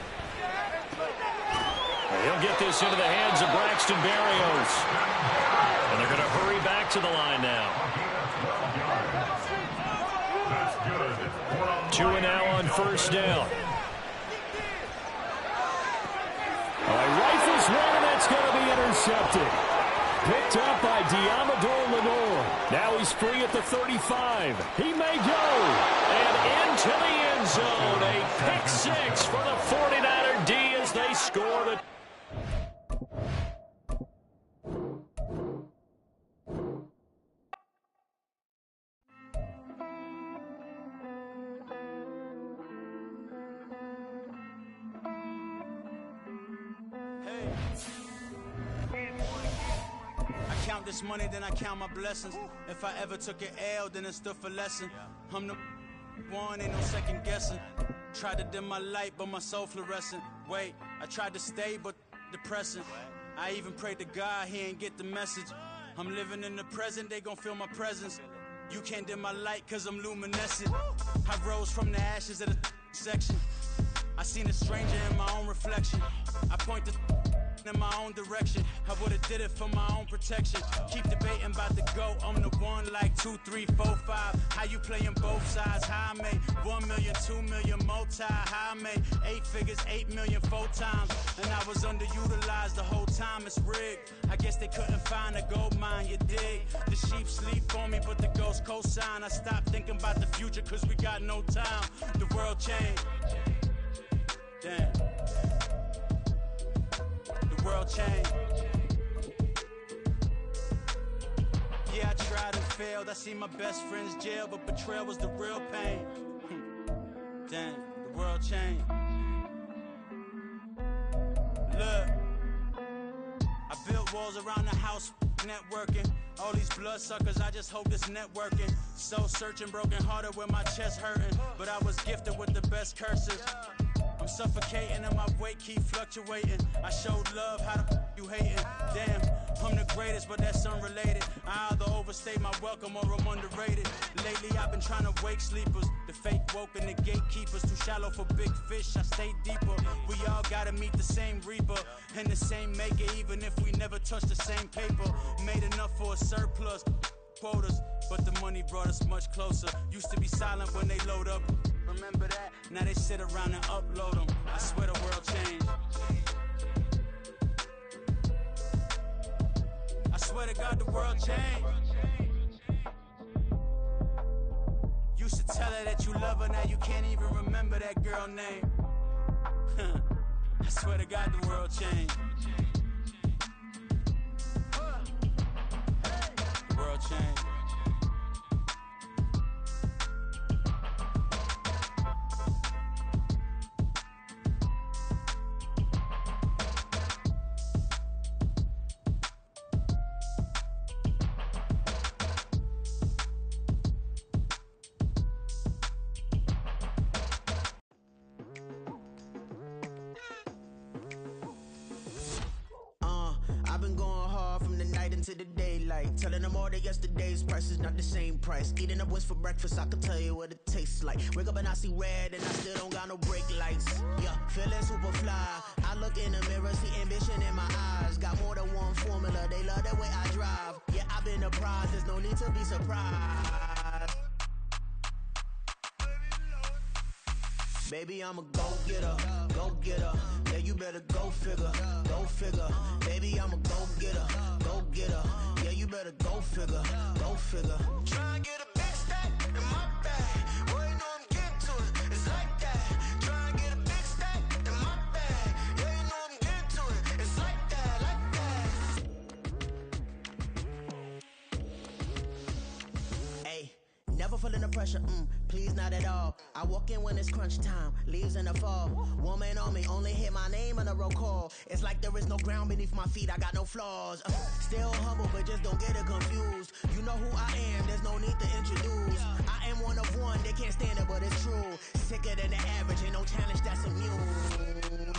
He'll get this into the hands of Braxton Berrios. And they're going to hurry back to the line now. Tua now on 1st down. Rifles one, and that's going to be intercepted. Picked up by Diamador Lenore. Now he's free at the 35. He may go. And into the end zone. A pick 6 for the 49er D as they score the... This money, then I count my blessings. If I ever took an L, then it stood for lesson. I'm the one, ain't no second guessing. Tried to dim my light, but my soul fluorescent. Wait, I tried to stay, but depressing. I even prayed to God, he ain't get the message. I'm living in the present, they gon' feel my presence. You can't dim my light, cause I'm luminescent. I rose from the ashes of the section. I seen a stranger in my own reflection. I point to in my own direction. I would've did it for my own protection. Keep debating about the GOAT. I'm the one like 2, 3, 4, 5. How you playing both sides? How I made 1 million, 2 million, multi. How I made 8 figures, 8 million, 4 times. And I was underutilized the whole time. It's rigged. I guess they couldn't find a gold mine, you dig? The sheep sleep on me, but the ghost cosign. I stopped thinking about the future, cause we got no time. The world changed. Damn. The world changed. Yeah, I tried and failed. I see my best friends jail, but betrayal was the real pain. Damn, the world changed. Look, I built walls around the house, networking. All these bloodsuckers, I just hope this networking. Soul searching, broken hearted with my chest hurting. But I was gifted with the best curses. I'm suffocating and my weight keep fluctuating. I showed love, how the you hating? Damn, I'm the greatest, but that's unrelated. I either overstay my welcome or I'm underrated. Lately I've been trying to wake sleepers. The fake woke and the gatekeepers. Too shallow for big fish, I stay deeper. We all gotta meet the same reaper and the same maker, even if we never touch the same paper. Made enough for a surplus quotas, but the money brought us much closer. Used to be silent when they load up. Remember that? Now they sit around and upload them. I swear the world changed. I swear to God the world changed. Used to tell her that you love her, now you can't even remember that girl name. I swear to God the world changed. The world changed. I've been going hard from the night into the daylight, telling them all that yesterday's price is not the same price. Eating up what's for breakfast, I can tell you what it tastes like. Wake up and I see red and I still don't got no brake lights. Yeah, feeling super fly. I look in the mirror, see ambition in my eyes. Got more than one formula, they love the way I drive. Yeah, I've been a prize, there's no need to be surprised. Baby, I'm a go-getter, go-getter. Yeah, you better go figure, go figure. Baby, I'm a go-getter, go-getter. Yeah, you better go figure, go figure. Try and get a big stack in my bag. Boy, you know I'm getting to it, it's like that. Try and get a big stack in my bag. Yeah, you know I'm getting to it, it's like that, like that. Hey, never feeling the pressure, please not at all. I walk in when it's crunch time, leaves in the fall. Woman on me, only hit my name on a roll call. It's like there is no ground beneath my feet, I got no flaws. Still humble, but just don't get it confused. You know who I am, there's no need to introduce. I am one of one, they can't stand it, but it's true. Sicker than the average, ain't no challenge that's immune.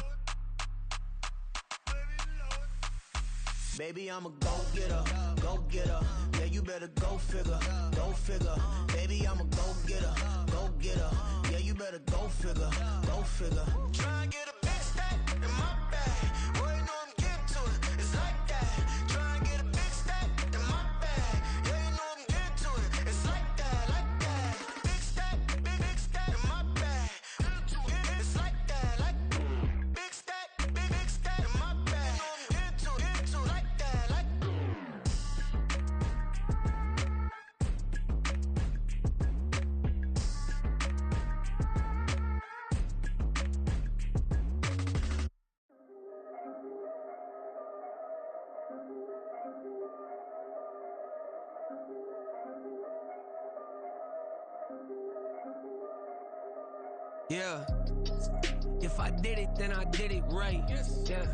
Baby, I'm a go-getter, go-getter. Yeah, you better go figure, go figure. Baby, I'm a go-getter, go-getter. Yeah, you better go figure, go figure. Try and get a big stack in my bag. Boy, you know I'm getting to it, it's like that. Try and get a big stack in my bag. Yeah, you know I'm getting to it, it's like that, like that. Big stack in my bag. It's like that, like big stack in my bag. You know I'm getting to it, like that, like. Yeah, if I did it, then I did it right. Yeah,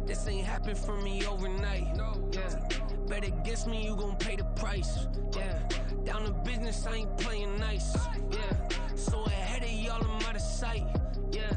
this ain't happened for me overnight. Yeah, bet against me, you gon' pay the price. Yeah, down to business, I ain't playing nice. Yeah, so ahead of y'all, I'm out of sight. Yeah,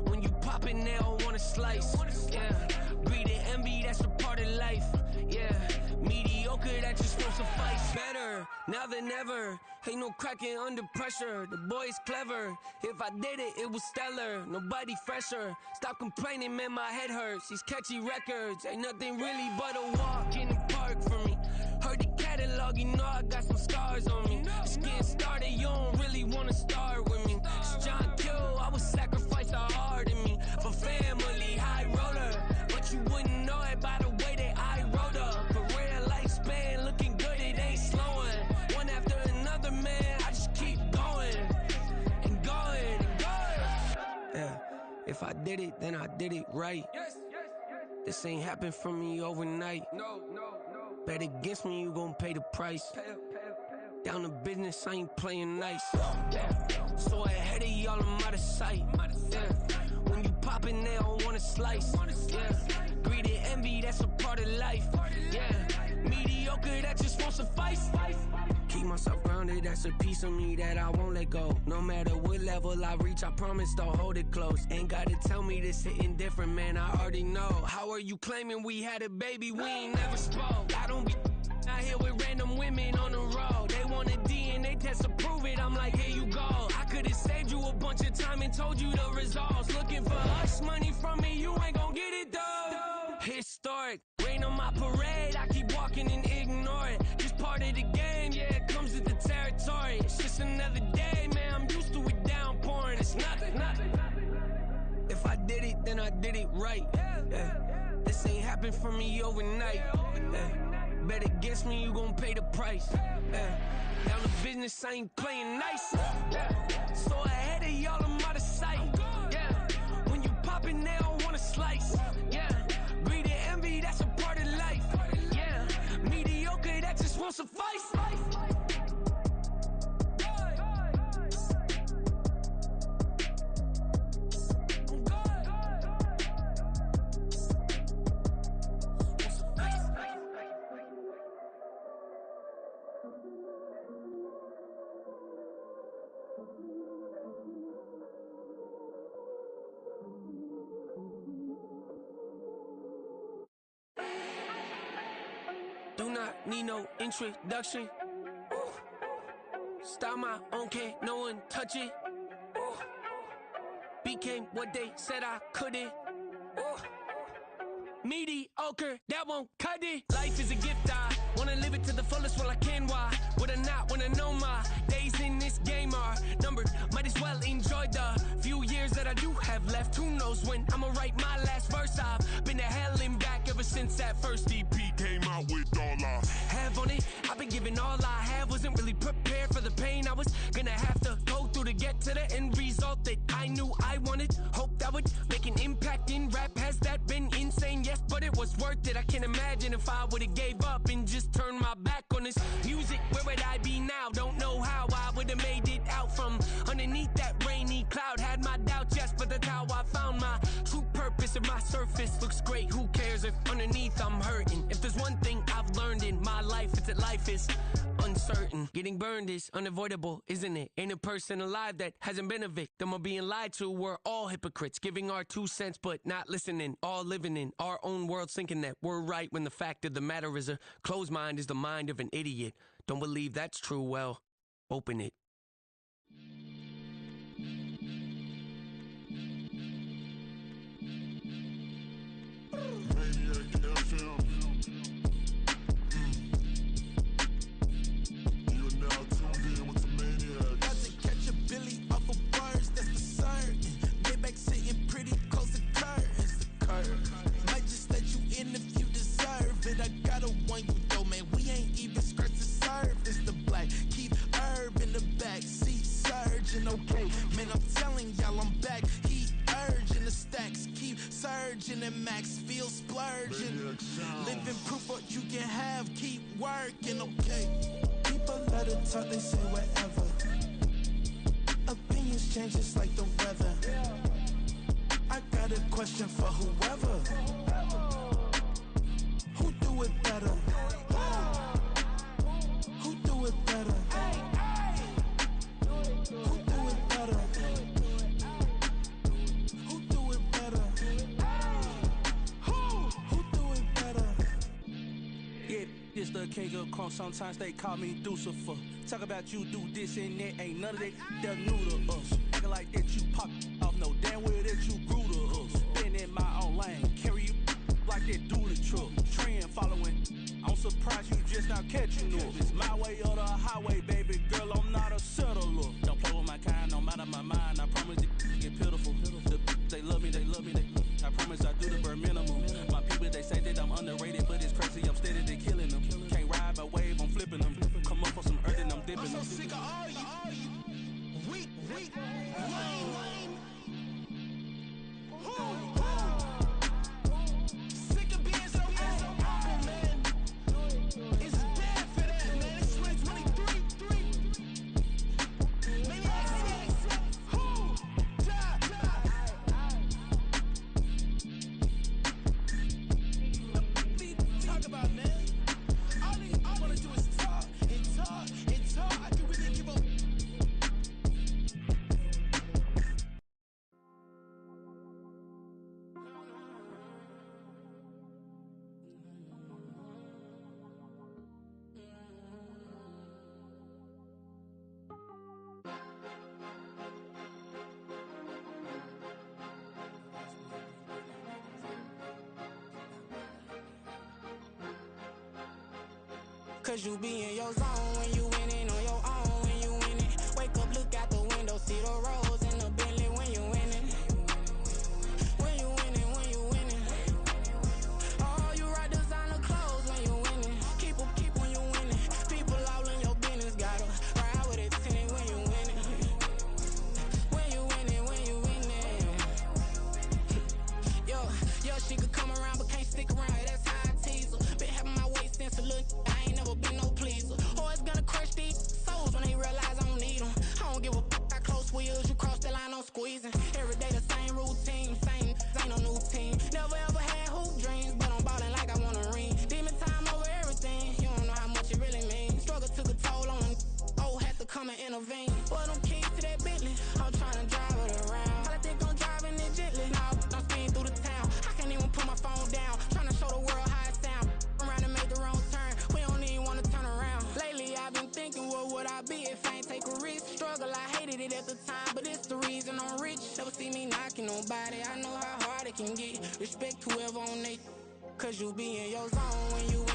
when you pop it, they all wanna slice. Yeah, breed and envy, that's a part of life. Yeah, mediocre, that just won't suffice. Better better now than ever. Ain't no cracking under pressure. The boy's clever. If I did it, it was stellar. Nobody fresher. Stop complaining, man, my head hurts. These catchy records ain't nothing really but a walk in the park for me. Heard the catalog, you know I got some scars on me. Just getting started, you don't really wanna start with me. It's John Kill, I would sacrifice a heart in me for family, high roller. But you wouldn't know it by the way that I wrote up. Career lifespan looking good, it ain't slowing. One after another, man, I just keep going and going and going. Yeah, if I did it, then I did it right. This ain't happened for me overnight. No. Bet against me, you gon' pay the price. Down to business, I ain't playing nice. So ahead of y'all, I'm out of sight. When you poppin', they don't wanna slice. Greed and envy, that's a part of life. Mediocre, that just won't suffice. Keep myself grounded, that's a piece of me that I won't let go. No matter what level I reach, I promise to hold it close. Ain't gotta tell me this hitting different, man, I already know. How are you claiming we had a baby, we ain't never spoke? I don't be out here with random women on the road. They want a DNA test to prove it, I'm like, here you go. I could've saved you a bunch of time and told you the results. Looking for hush money from me, you ain't gon' get it though. Historic, rain on my parade, I keep walking and ignore it. Just part of the game, yeah, it comes with the territory. It's just another day, man, I'm used to it downpouring. It's nothing. If I did it, then I did it right. This ain't happened for me overnight. Bet against me, you gon' pay the price. Down to business, I ain't playing nice. So ahead of y'all, I'm out of sight. When you poppin', they don't wanna slice. Greed and envy, that's a part of life. Mediocre, that just won't suffice. Do not need no introduction. Style my own, can't no one touch it. Became what they said I couldn't. Mediocre, that won't cut it. Life is a gift, I wanna live it to the fullest while I can. Why would I not wanna know my days in this game are numbered? Might as well enjoy the few years that I do have left. Who knows when I'ma write my last verse? I've been to hell and back ever since that first EP came out with all I have on it. I've been giving all I have, wasn't really prepared for the pain I was gonna have to go through to get to the end result that I knew I wanted. Hoped I would make an impact in rap. Has that been insane? Yes, but it was worth it. I can't imagine if I would've gave up and just turned my back on this music. Where would I be now? Don't know how I would've made it out from underneath that rainy cloud. Had my doubts, yes, but that's how I found my true purpose. If my surface looks great, who cares if underneath I'm hurting? If there's one thing I've learned in my life, it's that life is uncertain. Getting burned is unavoidable, isn't it? Ain't a person alive that hasn't been a victim of being lied to. We're all hypocrites, giving our 2 cents but not listening. All living in our own world, thinking that we're right when the fact of the matter is a closed mind is the mind of an idiot. Don't believe that's true? Well, open it. I gotta warn you though, man, we ain't even scratched the surface. The black, keep herb in the back seat, surging, okay. Man, I'm telling y'all I'm back. He urging the stacks, keep surging and max feel splurging. Living proof what you can have, keep working, okay. People let it talk, they say whatever. Opinions change just like the weather. I got a question for whoever. Who do it better? Who do it better? Who do it better? Who do it better? Who do it better? Yeah, it's the king of crunk, sometimes they call me Lucifer. Talk about you do this and that, ain't none of that they're new to us. Acting like that you pop off, no damn well that you grew to us. Been in my own lane, carry you like that duty truck. Trend following, I'm surprised you just not catching up. It's my way or the highway, baby girl, I'm not a settler. Don't play with my kind, no matter my mind, I promise it get pitiful. They love me, I promise I do the bare minimum. My people, they say that I'm underrated, but it's crazy, I'm steady, they killing them. Can't ride my wave, I'm flipping them. Come up for some earth and I'm dipping them. I'm so sick of all you weak, lame. Sick of being so old, man. It's bad for that, man. It's 2023. Maniacs. Who? Die. Talk about, man. All I wanna do is talk and talk and talk. I can really give up. Cause you be in your zone when you winning on your own when you winning. Wake up, look out the window, see the rose in the Bentley when you winning. When you winning. Oh, you ride designer clothes when you winning. Keep when you winning. People all in your business, gotta ride with it tinted when you winning. When you winning. Yo, she could come around but can't stick around. That's how I tease her. Been having my waist since a little. I ain't never been no pleaser. Always gonna crush these souls when they realize I don't need them. I don't give a how close wheels. You cross the line, I'm squeezing. Every day the same routine, same ain't no new team. Never ever had hoop dreams, but I'm ballin' like I want a ring. Demon time over everything. You don't know how much it really means. Struggle took a toll on them. Oh, had to come and intervene. Boy, them keys to that Bentley. I'm tryna drive it around. I think I'm driving it gently. Now I'm speeding through the town. I can't even put my phone down. Tryna show the world how it sound. Around and make the wrong turn. We don't even wanna turn around. Lately I've been thinking, what would I be if I ain't take a risk? Struggle, I hated it at the time, but it's the reason I'm rich. Never see me knocking nobody. I know how hard it can get. Respect whoever on they. Cause you be in your zone when you